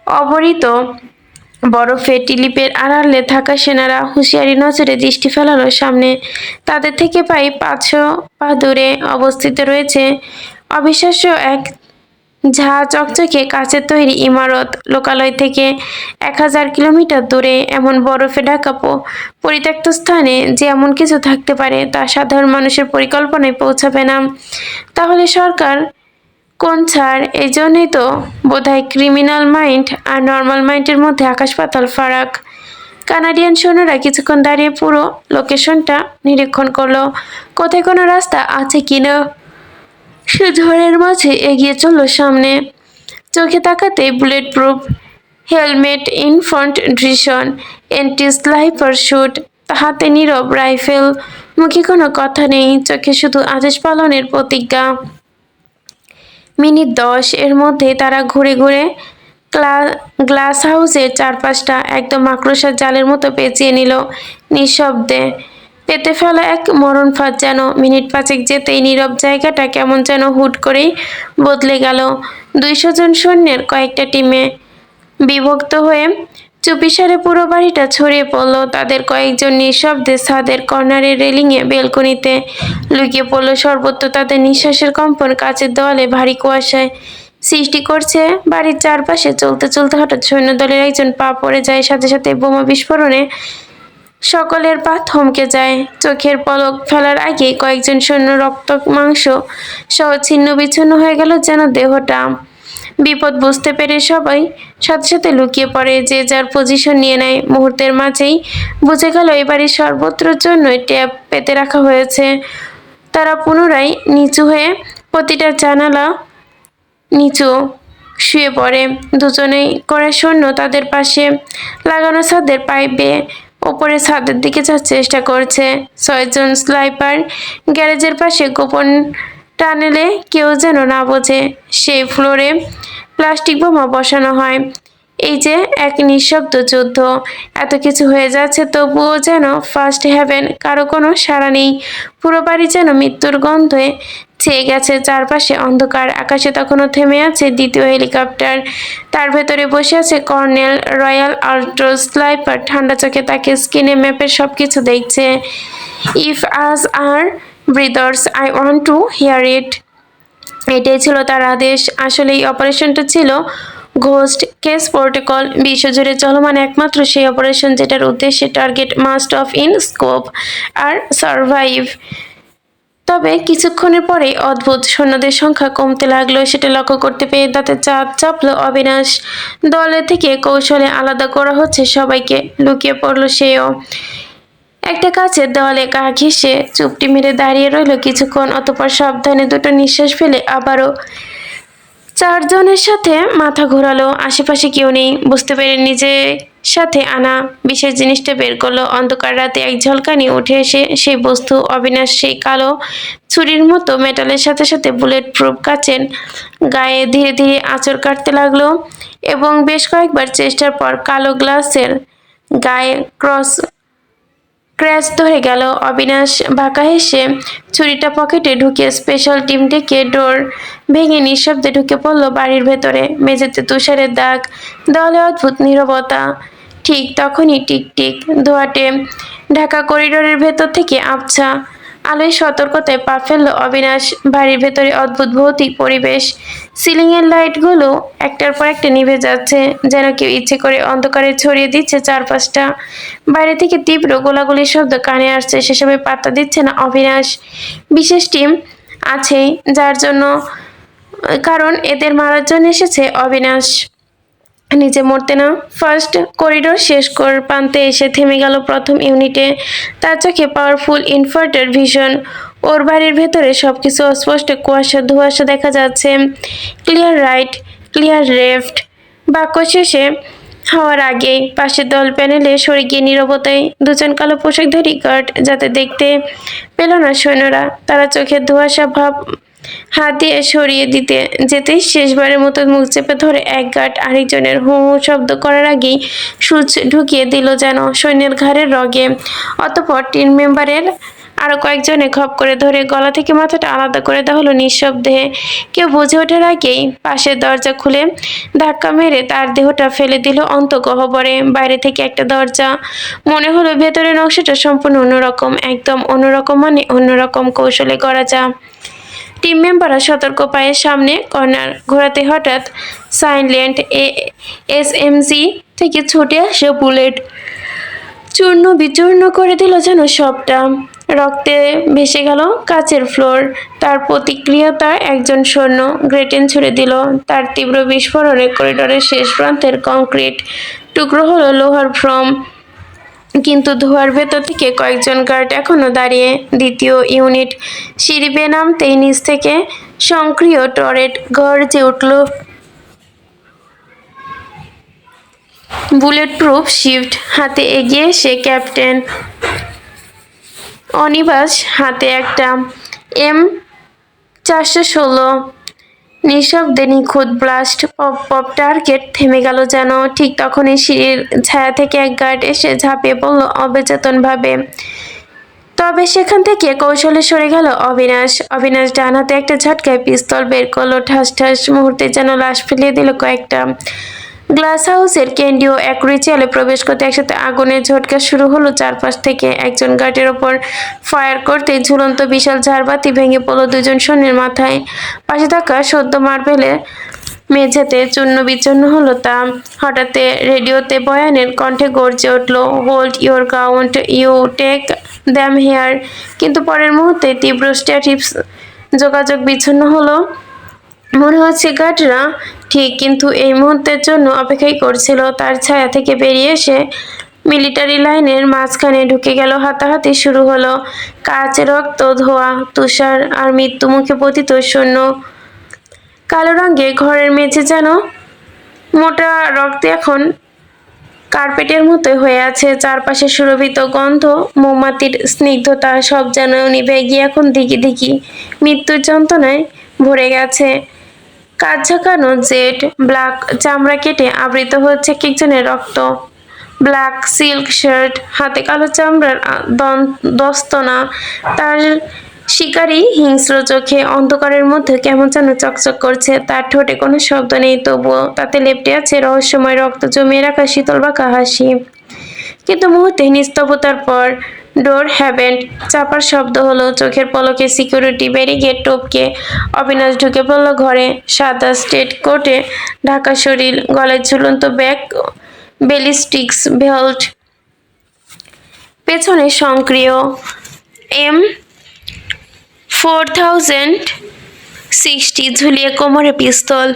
[SPEAKER 1] অবরিত বরফে টিলিপের আড়ালে থাকা সেনারা হুঁশিয়ারি নজরে দৃষ্টি ফেলালো সামনে। তাদের থেকে প্রায় 500 পা দূরে অবস্থিত রয়েছে অবিশ্বাস্য এক ঝা চকচকে কাচের তৈরি ইমারত। লোকালয় থেকে 1000 কিলোমিটার দূরে এমন বরফে ঢাকা পরিত্যক্ত স্থানে যে এমন কিছু থাকতে পারে, তা সাধারণ মানুষের পরিকল্পনায় পৌঁছাবে না। তাহলে সরকার কোন ছাড়? এই জন্যই তো বোধহয় ক্রিমিনাল মাইন্ড আর নর্মাল মাইন্ডের মধ্যে আকাশ পাতাল ফারাক। কানাডিয়ান সৈন্যরা কিছুক্ষণ দাঁড়িয়ে পুরো লোকেশনটা নিরীক্ষণ করলো, কোথায় কোনো রাস্তা আছে কিনা। সে ঝড়ের মাঝে এগিয়ে চলল সামনে। চোখে তাকাতে bullet proof helmet, in front vision, anti sniper shoot, হাতে নীরব রাইফেল, মুখে কোনো কথা নেই, চোখে শুধু আদেশ পালনের প্রতিজ্ঞা। মিনিট 10 এর মধ্যে তারা ঘুরে ঘুরে গ্লাস হাউসের চারপাশটা একদম মাকড়সার জালের মতো পেঁচিয়ে নিল নিঃশব্দে। পেতে ফেলা এক মরণ ফাঁদ যেন। মিনিট পাঁচেক যেতেই নীরব জায়গাটা কেমন যেন হুট করেই বদলে গেল। 200 জন সৈন্যের কয়েকটা টিমে বিভক্ত হয়ে চুপিসারে পুরো বাড়িটা ছড়িয়ে পড়ল। তাদের কয়েকজন নিঃশব্দে ছাদের কর্নারের রেলিংয়ে বেলকনিতে লুকিয়ে পড়ল। সর্বত্র তাদের নিঃশ্বাসের কম্পন কাচের দেওয়ালে ভারী কুয়াশায় সৃষ্টি করছে। বাড়ির চারপাশে চলতে চলতে হঠাৎ সৈন্যদলের একজন পা পড়ে যায়। সাথে সাথে বোমা বিস্ফোরণে সকলের পা থমকে যায়। চোখের পলক ফেলার আগেই কয়েকজন সৈন্য রক্ত মাংস সহ ছিন্ন বিচ্ছিন্ন হয়ে গেল যেন দেহটা। বিপদ বুঝতে পেরে সবাই সাথে সাথে লুকিয়ে পড়ে, যে যার পজিশন নিয়ে নেয়। মুহূর্তের মাঝেই বুঝে গেল এই বাড়ির সর্বত্রের জন্যই ট্যাপ পেতে রাখা হয়েছে। তারা পুনরায় নিচু হয়ে প্রতিটা জানালা নিচু শুয়ে পড়ে। দুজনেই করে সৈন্য তাদের পাশে লাগানো ছাদের পাইপ বেয়ে ওপরে ছাদের দিকে যাওয়ার চেষ্টা করছে। 6 জন স্নাইপার গ্যারেজের পাশে গোপন টানেলে কেউ যেন না বোঝে সেই ফ্লোরে প্লাস্টিক বোমা বসানো হয়। এই যে এক নিঃশব্দ যুদ্ধ। এত কিছু হয়ে যাচ্ছে তবুও যেন ফার্স্ট হ্যাভেন কারো কোনো সাড়া নেই। পুরো বাড়ি যেন মৃত্যুর গন্ধে ছেয়ে গেছে। চারপাশে অন্ধকার। আকাশে তখনও থেমে আছে দ্বিতীয় হেলিকপ্টার। তার ভেতরে বসে আছে কর্নেল রয়্যাল আল্ট্রো স্নাইপার। ঠান্ডা চোখে তাকে স্ক্রিনে ম্যাপের সবকিছু দেখছে। ইফ আজ আর ব্রিদার্স আই ওয়ান্ট টু হিয়ার ইট। এটাই ছিল তার আদেশ। আসলে এই অপারেশনটা ছিল ঘোস্ট কেস প্রোটোকল, বিশ্বজুড়ে চলমান একমাত্র সেই অপারেশন যেটার উদ্দেশ্যে target must of in scope আর সারভাইভ। তবে কিছুক্ষণের পরেই অদ্ভুত সৈন্যদের সংখ্যা কমতে লাগলো। সেটা লক্ষ্য করতে পেরে দাঁতে চাপ চাপল অবিনাশ। দলের থেকে কৌশলে আলাদা করা হচ্ছে সবাইকে। লুকিয়ে পড়ল সেও একটা কাছের দেওয়ালে গা ঘেঁষে চুপটি মেরে দাঁড়িয়ে রইল কিছুক্ষণ। অতঃপর সাবধানে দুটো নিঃশ্বাস ফেলে আবারও 4 জনের সাথে মাথা ঘোরালো। আশেপাশে কেউ নেই। বুঝতে পেরে নিজের সাথে আনা বিশেষ জিনিসটা বের করলো। অন্ধকার রাতে এক ঝলকানি উঠে এসে সেই বস্তু অবিনাশ সেই কালো ছুরির মতো মেটালের সাথে সাথে বুলেট প্রুফ কাচের গায়ে ধীরে ধীরে আঁচড় কাটতে লাগলো এবং বেশ কয়েকবার চেষ্টার পর কালো গ্লাসের গায়ে ক্র্যাচ ধরে গেল। অবিনাশ বাঁকা হেসে ছুরিটা পকেটে ঢুকিয়ে স্পেশাল টিম ডেকে ডোর ভেঙে নিঃশব্দে ঢুকে পড়ল বাড়ির ভেতরে। মেঝেতে তুষারের দাগ, দেওয়ালে অদ্ভুত নীরবতা। ঠিক তখনই টিকটিক ধোঁয়াটে ঢাকা করিডোরের ভেতর থেকে আবছা আলোয় সতর্কতায় পা ফেলল অবিনাশ। বাড়ির ভেতরে অদ্ভুত ভৌতিক পরিবেশ। সিলিংয়ের লাইটগুলো একটার পর একটা নিভে যাচ্ছে, যেন কেউ ইচ্ছে করে অন্ধকারে ছড়িয়ে দিচ্ছে চারপাশটা। বাইরে থেকে তীব্র গোলাগুলির শব্দ কানে আসছে। সেসবে পাত্তা দিচ্ছে না অবিনাশ। বিশেষ টিম আছেই যার জন্য, কারণ এদের মারার জন্য এসেছে অবিনাশ, নিজে মরতে না। ফার্স্ট করিডোর শেষ প্রান্তে এসে থেমে গেল প্রথম ইউনিটে। তার চোখে পাওয়ারফুল ইনভার্টার ভিশন। ওর বাড়ির ভেতরে সবকিছু অস্পষ্ট কুয়াশা ধোঁয়াশা দেখা যাচ্ছে। ক্লিয়ার রাইট, ক্লিয়ার লেফট বাক্য শেষে হওয়ার আগেই পাশের দল প্যানেলে সরে গিয়ে নীরবতায় 2 জন কালো পোশাকধারী গার্ড যাতে দেখতে পেল না সৈন্যরা। তারা চোখের ধোঁয়াশা ভাব হাত দিয়ে সরিয়ে দিতে যেতেই শেষবারের মতো মুখ চেপে ধরে এক গার্ড আরেকজনের হু হু শব্দ করার আগেই সূচ ঢুকিয়ে দিল যেন সৈন্যের ঘাড়ের রগে। অতঃপর টিম মেম্বারের আরো কয়েকজনে খপ করে ধরে গলা থেকে মাথাটা আলাদা করে দেওয়া হলো নিঃশব্দে। কেউ বুঝে ওঠার আগেই পাশের দরজা খুলে ধাক্কা মেরে তার দেহটা ফেলে দিল অন্তঃগহ্বরে। বাইরে থেকে একটা দরজা। মনে হলো ভেতরের অংশটা সম্পূর্ণ অন্যরকম, একদম অন্যরকম, মানে অন্যরকম কৌশলে গড়া। যা টিম মেম্বাররা সতর্ক পায়ে সামনে কর্নার ঘোরাতে হঠাৎ সাইলেন্ট এসএমজি থেকে ছুটে আসে বুলেট চূর্ণ বিচূর্ণ করে দিল যেন সবটা। রক্তে ভেসে গেল কাচের ফ্লোর। তার প্রতিক্রিয়াটা একজন সৈন্য গ্রেটেন ছুড়ে দিল। তার তীব্র বিস্ফোরণে করিডোরের শেষ প্রান্তের কংক্রিট টুকরো হলো লোহার ফ্রম। কিন্তু ধোঁয়ার ভেতর থেকে কয়েকজন গার্ড এখনো দাঁড়িয়ে। দ্বিতীয় ইউনিট সিঁড়ি বেয়ে নামতেই নিচ থেকে সক্রিয় টরেট গর্জে উঠল। বুলেট প্রুফ শিফট হাতে এগিয়ে এসে ক্যাপ্টেন অনিবাস হাতে একটা M416 নিঃশব্দে নিখুঁত ব্লাস্ট। পপ পপ টার্গেট থেমে গেল যেন। ঠিক তখনই সিঁড়ির ছায়া থেকে এক গার্ড এসে ঝাঁপিয়ে পড়ল অবচেতনভাবে। তবে সেখান থেকে কৌশলে সরে গেল অবিনাশ। অবিনাশ ডান হাতে একটা ঝটকায় পিস্তল বের করলো। ঠাস ঠাস মুহূর্তে যেন লাশ ফেলিয়ে দিল কয়েকটা। গ্লাস হাউসের কেন্দ্রীয় অ্যাকুয়ারিয়ামে প্রবেশ করতে একসাথে আগুনের ঝটকা শুরু হলো চারপাশ থেকে। একজন গার্ডের ওপর ফায়ার করতে ঝুলন্ত বিশাল ঝাড়বাতি ভেঙে পড়ল দুজন সৈন্যের মাথায়। পাশে থাকা সদ্য মার্বেলে মেঝেতে চূর্ণ বিচূর্ণ হলো তা। হঠাৎ রেডিওতে বয়ানের কণ্ঠে গর্জে উঠল, hold your ground, you take them here. কিন্তু পরের মুহূর্তে তীব্র স্ট্যাটিক্স যোগাযোগ বিচ্ছিন্ন হলো। মনে হচ্ছে গার্ডরা ঠিক কিন্তু এই মুহূর্তের জন্য অপেক্ষাই করছিল। তার ছায়া থেকে বেরিয়ে এসে মিলিটারি লাইনের মাঝখানে ঢুকে গেল। হাতাহাতি শুরু হলো। কাচ, রক্ত, ধোয়া, তুষার আর মৃত্যুমুখে পতিত সৈন্য। কালো রঙে ঘরের মেঝে যেন মোটা রক্তে এখন কার্পেটের মতোই হয়ে আছে। চারপাশে সুরভিত গন্ধ, মোমবাতির স্নিগ্ধতা সব যেন নিভে গিয়ে এখন দিকি দিকি মৃত্যুর যন্ত্রণায় ভরে গেছে। কাজ ঝাঁকানো জেড ব্ল্যাক চামড়া কেটে আবৃত হচ্ছে একজনের রক্ত। ব্ল্যাক সিল্ক শার্ট, হাতে কালো চামড়ার দস্তনা। তার শিকারী হিংস্র চোখে অন্ধকারের মধ্যে কেমন যেন চকচক করছে। তার ঠোঁটে কোনো শব্দ নেই, তবুও তাতে লেপ্টে আছে রহস্যময় রক্ত জমিয়ে রাখা শীতল বাঁকা হাসি। কিন্তু মুহূর্তে নিস্তব্ধতার পর ডোর হ্যাভেন্ট চাপার শব্দ হলো। চোখের পলকে সিকিউরিটি ব্যারিকেড টপকে অবিনাশ ঢুকে পড়ল ঘরে। সাদা স্টেট কোটে ঢাকা শরীর, গলায় ঝুলন্ত ব্যাগ, ব্যালিস্টিক্স বেল্ট, পেছনে সক্রিয় M4060 ঝুলিয়ে, কোমরে পিস্তল।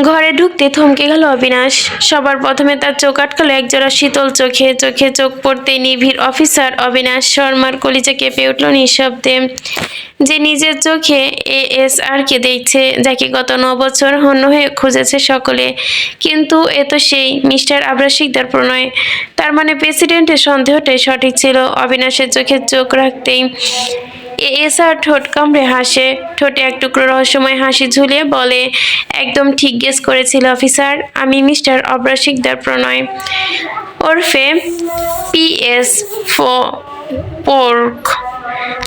[SPEAKER 1] ঘরে ঢুকতে থমকে গেল অবিনাশ। সবার প্রথমে তার চোখ আটকালো একজোড়া শীতল চোখে। চোখে চোখ পড়তে নিবিড় অফিসার অবিনাশ শর্মার কলিজা কেঁপে উঠল নিঃশব্দে। যে নিজের চোখে এএসআরকে দেখছে, যাকে গত 9 বছর হন্য হয়ে খুঁজেছে সকলে। কিন্তু এ তো সেই মিস্টার আবরার শিকদার প্রণয়। তার মানে প্রেসিডেন্টের সন্দেহটাই সঠিক ছিল। অবিনাশের চোখে চোখ রাখতেই এএসআর ঠোঁট কামড়ে হাসে। ঠোঁটে এক টুকরো রহস্যময় হাসি ঝুলিয়ে বলে, একদম ঠিক গেস করেছিল অফিসার। আমি মিস্টার আবরার শিকদার প্রণয়, ওরফে PS পোর্ক।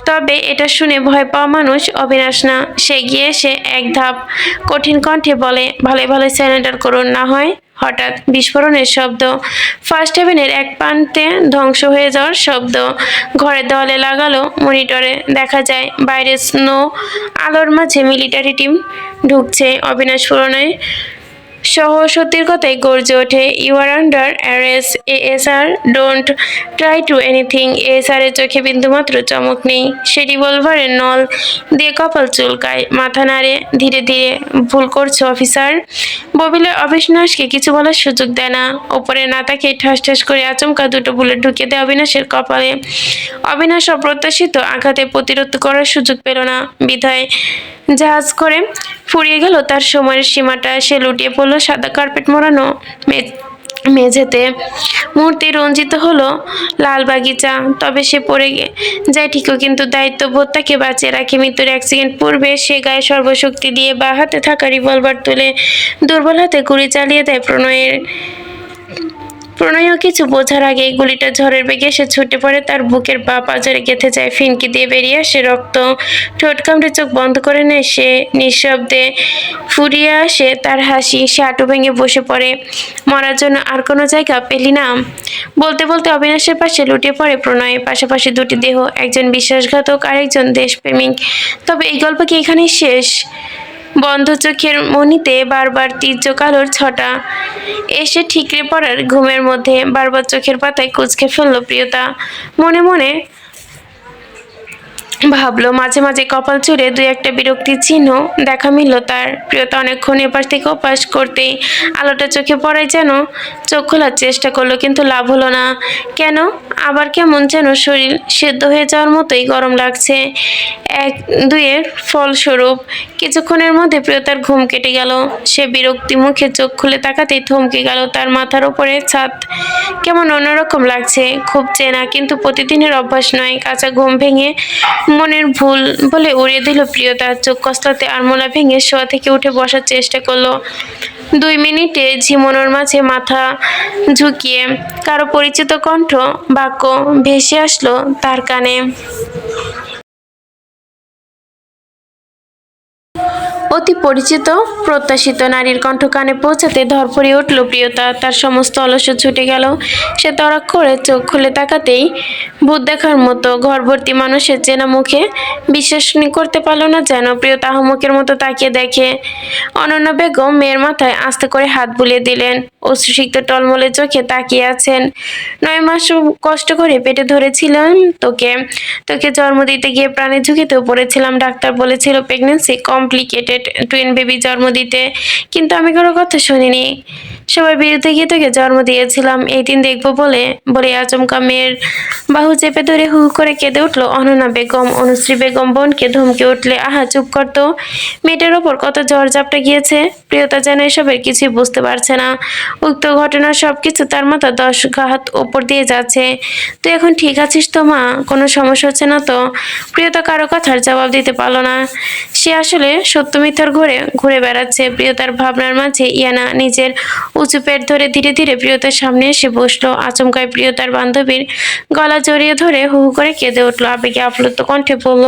[SPEAKER 1] তবে এটা শুনে ভয় পাওয়া মানুষ অবিনাশ না। সে গিয়ে এসে এক ধাপ কঠিন কণ্ঠে বলে, ভালো ভালো স্যারেন্ডার করুন, না হয়। হঠাৎ বিস্ফোরণের শব্দ, ফার্স্ট হেভেনের এক প্রান্তে ধ্বংস হয়ে যাওয়ার শব্দ। ঘরের দেওয়ালে লাগালো মনিটরে দেখা যায় বাইরে স্নো আলোর মাঝে মিলিটারি টিম ঢুকছে। অবিনাশ পুরনায় সহসত্যির কথাই গর্জে ওঠে, you are under arrest ASR, don't try to anything. ASR এর চোখে বিন্দুমাত্র চমক নেই। সে রিভলভারের নল দিয়ে কপাল চুলকায়, মাথা নাড়ে ধীরে ধীরে। ভুল করছো অফিসার। ববিলে অবিনাশকে কিছু বলার সুযোগ দেয় না। ওপরে না তাকে ঠাস ঠাস করে আচমকা দুটো বুলেট ঢুকে দেয় অবিনাশের কপালে। অবিনাশ অপ্রত্যাশিত আঘাতে প্রতিরোধ করার সুযোগ পেল না, বিধায় জাহাজ করে ফুরিয়ে গেল তার সময়ের সীমাটা। সে লুটিয়ে পড়ল সাদা কার্পেট মোড়ানো মেঝেতে। মূর্তি রঞ্জিত হলো লাল বাগিচা। তবে সে পড়ে যায় ঠিকও, কিন্তু দায়িত্ববোধ তাকে বাঁচিয়ে রাখে। মৃত্যুর 1 সেকেন্ড পূর্বে সে গায়ে সর্বশক্তি দিয়ে বাঁ হাতে থাকা রিভলভার তুলে দুর্বল হাতে গুলি চালিয়ে দেয় প্রণয়ও কিছু বোঝার আগেই গুলিটা ঝড়ের বেগে এসে ছুটে পড়ে তার বুকের বাঁ পাঁজরে গেঁথে যায়। ফিনকি দিয়ে বেরিয়ে আসে রক্ত। ঠোঁট কামড়ে চোখ বন্ধ করে নেয় সে। নিঃশব্দে ফুরিয়ে আসে তার হাসি। সে হাঁটু ভেঙে বসে পড়ে। মরার জন্য আর কোনো জায়গা পেলি না? বলতে বলতে অবিনাশের পাশে লুটিয়ে পড়ে প্রণয়। পাশাপাশি দুটি দেহ, একজন বিশ্বাসঘাতক আর একজন দেশপ্রেমিক। তবে এই গল্প কি এখানেই শেষ? বন্ধ চোখের মনিতে বারবার তীর্যক আলোর ছটা এসে ঠিকরে পড়ার ঘুমের মধ্যে বারবার চোখের পাতায় কুঁচকে ফেলল প্রিয়তা। মনে মনে ভাবলো, মাঝে মাঝে কপাল চুড়ে 2-1টা বিরক্তির চিহ্ন দেখা মিলল তার। প্রিয়তা অনেকক্ষণ এপাশ থেকে ওপাশ করতেই আলোটা চোখে পড়ায় যেন চোখ খোলার চেষ্টা করলো, কিন্তু লাভ হলো না। কেন? আবার কেমন যেন শরীর সেদ্ধ হয়ে যাওয়ার মতোই গরম লাগছে। এক দুইয়ের ফলস্বরূপ কিছুক্ষণের মধ্যে প্রিয়তার ঘুম কেটে গেল। সে বিরক্তি মুখে চোখ খুলে তাকাতেই থমকে গেল। তার মাথার উপরে ছাদ কেমন অন্যরকম লাগছে, খুব চেনা, কিন্তু প্রতিদিনের অভ্যাস নয়। কাঁচা ঘুম ভেঙে মনের ভুল বলে উড়িয়ে দিল প্রিয়তা। চোখ কসলাতে আড়মোলা ভেঙে শোয়া থেকে উঠে বসার চেষ্টা করলো। 2 মিনিটে ঝিমোনোর মাঝে মাথা ঝুঁকিয়ে কারো পরিচিত কণ্ঠ বাক্য ভেসে আসলো তার কানে। অতি পরিচিত, প্রত্যাশিত নারীর কণ্ঠ কানে পৌঁছাতে ধরফরিয়ে উঠল প্রিয়তা। তার সমস্ত অলস্য ছুটে গেল। সে তড়াক করে চোখ খুলে তাকাতেই ভূত দেখার মতো ঘর ভর্তি মানুষের চেনা মুখে বিশ্বাস করতে পারল না যেন। প্রিয়তা আহম্মকের মতো তাকিয়ে দেখে অনন্যা বেগম মেয়ের মাথায় আস্তে করে হাত বুলিয়ে দিলেন। অশ্রুসিক্ত টলমলে চোখে তাকিয়ে আছেন। 9 মাস কষ্ট করে পেটে ধরেছিলাম তোকে, তোকে জন্ম দিতে গিয়ে প্রাণের ঝুঁকিতেও পড়েছিলাম। ডাক্তার বলেছিল প্রেগনেন্সি কমপ্লিকেটেড, টুইন বেবি জন্ম দিতে, কিন্তু আমি কোনো কথা শুনিনি। সবার বিরুদ্ধে গিয়ে তোকে জন্ম দিয়েছিলাম এই দিন দেখবো বলে বলে আচমকা মেয়ের বাহু চেপে ধরে হু করে কেঁদে উঠলো অনন্যা বেগম। অনুশ্রী বেগম বোনকে ধমকে উঠলে, আহা চুপ করতো, মেয়েটার ওপর কত ঝড় ঝাপটা গিয়েছে। প্রিয়তা যেন এসবের কিছুই বুঝতে পারছে না। উক্ত ঘটনার সবকিছু তার মাথা 10 ঘাত ওপর দিয়ে যাচ্ছে। তুই এখন ঠিক আছিস তো মা? কোনো সমস্যা হচ্ছে না তো? প্রিয়তা কারো কথার জবাব দিতে পারল না। সে আসলে সত্য মিথ্যার ঘুরে ঘুরে বেড়াচ্ছে। প্রিয়তার ভাবনার মাঝে ইয়ানা নিজের উঁচু পেট ধরে ধীরে ধীরে প্রিয়তার সামনে এসে বসলো। আচমকায় প্রিয়তার বান্ধবীর গলা জড়িয়ে ধরে হু হু করে কেঁদে উঠলো। আবেগে আপ্লুত কণ্ঠে বলল,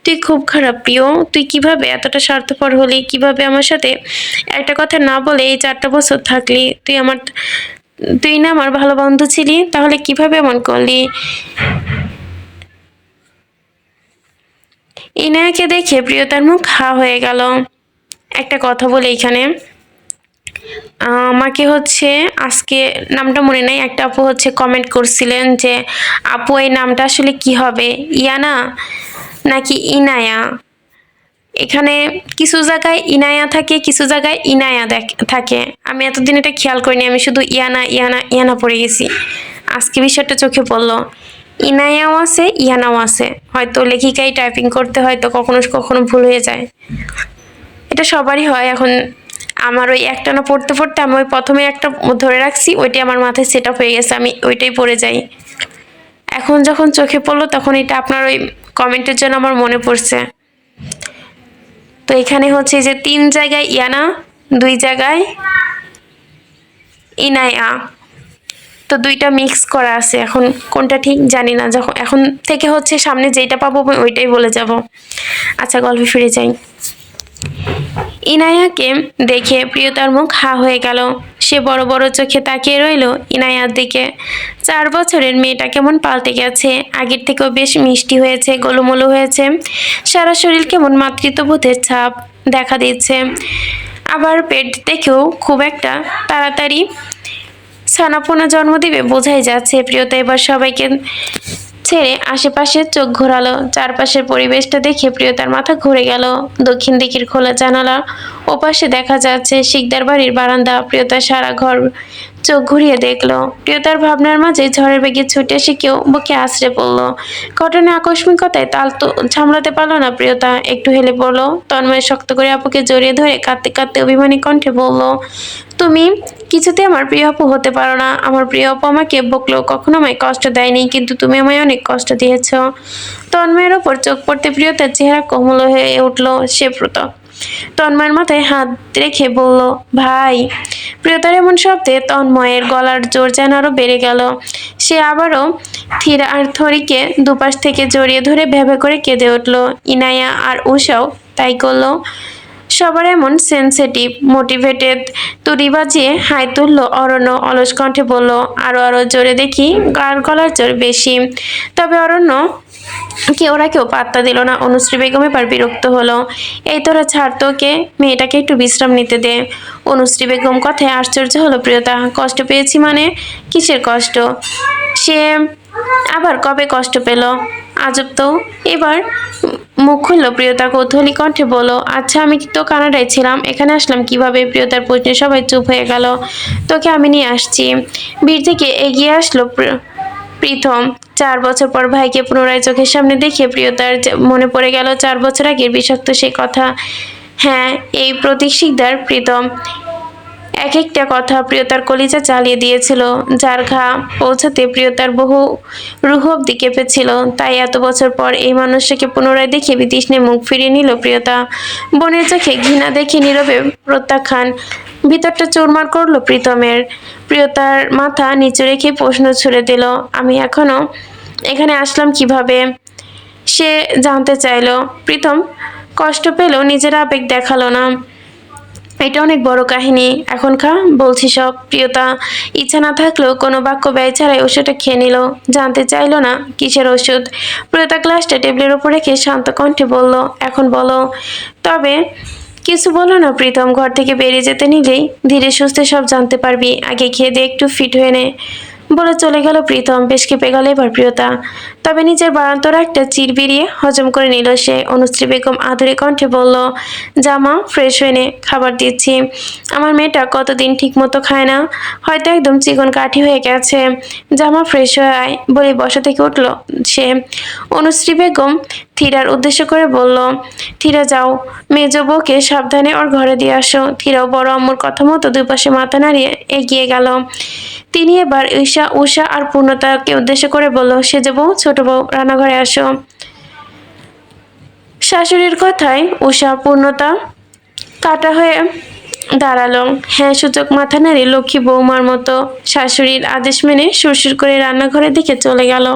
[SPEAKER 1] তুই খুব খারাপ প্রিয়, তুই কিভাবে এতটা স্বার্থপর হলি? কিভাবে আমার সাথে একটা কথা না বলে এই 4টা বছর থাকলি? তুই না আমার ভালো বন্ধু ছিলি, তাহলে কিভাবে এমন করলি? ইনায়াকে দেখে প্রিয়তার মুখ হা হয়ে গেল। একটা কথা বলে এখানে, আমাকে আজকে নামটা মনে নাই, একটা আপু কমেন্ট করছিলেন যে আপু এই নামটা আসলে কি হবে, ইয়ানা নাকি ইনায়া? এখানে কিছু জায়গায় ইনায়া থাকে, কিছু জায়গায় ইনায়া থাকে। আমি এতদিন এটা খেয়াল করিনি, আমি শুধু ইয়ানা ইয়ানা ইয়ানা পড়ে গেছি। আজকে বিষয়টা চোখে পড়লো। ইনায়াও আছে, ইয়ানাও আছে। হয়তো লেখিকাই টাইপিং করতে হয়তো কখনো কখনো ভুল হয়ে যায়, এটা সবারই হয়। এখন আমার ওই একটানা পড়তে পড়তে আমি ওই প্রথমে একটা ধরে রাখছি, ওইটাই আমার মাথায় সেট আপ হয়ে গেছে, আমি ওইটাই পড়ে যাই। এখন যখন চোখে পড়লো তখন এটা আপনার ওই কমেন্টের জন্য আমার মনে পড়ছে। তো এখানে যে 3 জায়গায় ইয়ানা, 2 জায়গায় ইনায়া, তো 2টা মিক্স করা আছে। এখন কোনটা ঠিক জানি না। যখন এখন থেকে সামনে যেটা পাবো আমি ওইটাই বলে যাব। আচ্ছা গল্পে ফিরে যাই। ইনায়াকে দেখে প্রিয়তার মুখ হা হয়ে গেল। সে বড় বড় চোখে তাকিয়ে রইল ইনায়ার দিকে। 4 বছরের মেয়েটা কেমন পাল্টে গেছে, আগের থেকেও বেশ মিষ্টি হয়েছে, গোলুমোলু হয়েছে। সারা শরীর কেমন মাতৃত্ববোধের ছাপ দেখা দিচ্ছে। আবার পেট দেখেও খুব একটা তাড়াতাড়ি ছানাপোনা জন্ম দিবে বোঝাই যাচ্ছে। প্রিয়তা এবার সবাইকে ছেড়ে আশেপাশে চোখ ঘোরালো। চারপাশের পরিবেশটা দেখে প্রিয়তার মাথা ঘুরে গেল। দক্ষিণ দিকের খোলা জানালা ওপাশে দেখা যাচ্ছে শিকদার বাড়ির বারান্দা। প্রিয়তা সারা ঘর চোখ ঘুরিয়ে দেখলো। প্রিয়তার ভাবনার মাঝে ঝড়ের বেগে ছুটে এসে কেউ বুকে আছড়ে পড়লো। ঘটনা আকস্মিকতায় তাল তো সামলাতে পারলো না প্রিয়তা, একটু হেলে পড়লো। তন্ময় শক্ত করে আপুকে জড়িয়ে ধরে কাঁদতে কাঁদতে অভিমানী কণ্ঠে বলল, তুমি কিছুতে আমার প্রিয় আপু হতে পারো না। আমার প্রিয় আপু আমাকে বকলেও কখনো আমায় কষ্ট দেয়নি, কিন্তু তুমি আমায় অনেক কষ্ট দিয়েছ। তন্ময়ের ওপর চোখ পড়তে প্রিয়তার চেহারা কোমল হয়ে উঠল। সে তন্ময়ের মাথায় হাত রেখে বলল, ভাই। প্রিয়তার এমন শব্দে তন্ময়ের গলার জোর যেন আরো বেড়ে গেল। সে আবারও থরিকে দুপাশ থেকে জড়িয়ে ধরে ভেবে করে কেঁদে উঠল। ইনায়া আর উষাও তাই করলো। সবার এমন সেন্সিটিভ, মোটিভেটেড। তুড়ি বাজিয়ে হাই তুললো অরণ্য। অলস কণ্ঠে বলল, আরো আরো জোরে দেখি। গলার জোর বেশি। তবে অরণ্য ওরা কেউ পাত্তা দিল না। অনুশ্রী বেগম এবার বিরক্ত হলো। এই তোরা ছাড় তো, ওকে, মেয়েটাকে একটু বিশ্রাম নিতে দে। অনুশ্রী বেগম কথায় আশ্চর্য হলো প্রিয়তা। কষ্ট পেয়েছি মানে? কিসের কষ্ট? সে আবার কবে কষ্ট পেল? আজব তো। এবার মুখ খুলল প্রিয়তা কৌতূহলী কণ্ঠে বলল, আচ্ছা আমি তো কানাডায় ছিলাম, এখানে আসলাম কিভাবে? প্রিয়তার প্রশ্নে সবাই চুপ হয়ে গেল। তোকে আমি নিয়ে আসছি। বীর থেকে এগিয়ে আসলো প্রীতম। 4 বছর পর ভাইকে পুনরায় চোখের সামনে দেখে প্রিয়তার মনে পড়ে গেল 4 বছর আগের বিষাক্ত সেই কথা। হ্যাঁ, এই প্রতীক শিকদার প্রীতম এক একটা কথা প্রিয়তার কলিজা চালিয়ে দিয়েছিল, যার ঘা পৌঁছাতে প্রিয়তার বহু রুহ অব্দি কেঁপেছিল। তাই এত বছর পর এই মানুষটাকে পুনরায় দেখে বিতৃষ্ণে মুখ ফিরিয়ে নিল প্রিয়তা। বোনের চোখে ঘৃণা দেখে নীরবে প্রত্যাখ্যান। ভিতরটা চুরমার করলো প্রীতমের। প্রিয়তার মাথা নিচু রেখে প্রশ্ন ছুড়ে দিল, আমি এখনো এখানে আসলাম কিভাবে? সে জানতে চাইল। প্রীতম কষ্ট পেল, নিজের আবেগ দেখালো না। এটা অনেক বড় কাহিনী, এখন খা, বলছি সব। প্রিয়তা ইচ্ছা না থাকলেও কোনো বাক্য ব্যয় ছাড়াই ওষুধটা খেয়ে নিল। জানতে চাইল না কিসের ওষুধ। প্রিয়তা গ্লাসটা টেবিলের উপর রেখে শান্ত কণ্ঠে বলল, এখন বলো। তবে কিছু বলো না প্রীতম, ঘর থেকে বেরিয়ে যেতে নিলেই ধীরে সুস্থে সব জানতে পারবি, আগে খেয়ে দিয়ে একটু ফিট হয়ে নে, বলে চলে গেল প্রীতম। বেশ কেঁপে গেল এবার প্রিয়তা। তবে নিজের বারান্তর একটা চির বিরিয়ে হজম করে নিল সে। অনুশ্রী বেগম আদুরে কণ্ঠে বলল, জামা ফ্রেশ হয়ে নে, খাবার দিচ্ছি। আমার মেয়েটা কতদিন ঠিক মতো খায় না, হয়তো একদম চিকন কাঠি হয়ে গেছে। জামা ফ্রেশ হয়ে আয়, বলে বসা থেকে উঠল সে। অনুশ্রী বেগম থিরার উদ্দেশ্য করে বলল, থিরা যাও, মেজ বউকে সাবধানে ওর ঘরে দিয়ে আসো। থিরাও বড় আম্মুর কথা মতো দুই পাশে মাথা নাড়িয়ে এগিয়ে গেল। তিনি এবার উষা আর পূর্ণতাকে উদ্দেশ্য করে বলল, সেজে বউ, ছোট বউ, রান্নাঘরে আসো। শাশুড়ির কথায় উষা পূর্ণতা কাটা হয়ে দাঁড়ালো। হ্যাঁ সূচক মাথা নাড়ে লক্ষ্মী বৌমার মতো শাশুড়ির আদেশ মেনে সুরসুর করে রান্নাঘরের দিকে চলে গেল।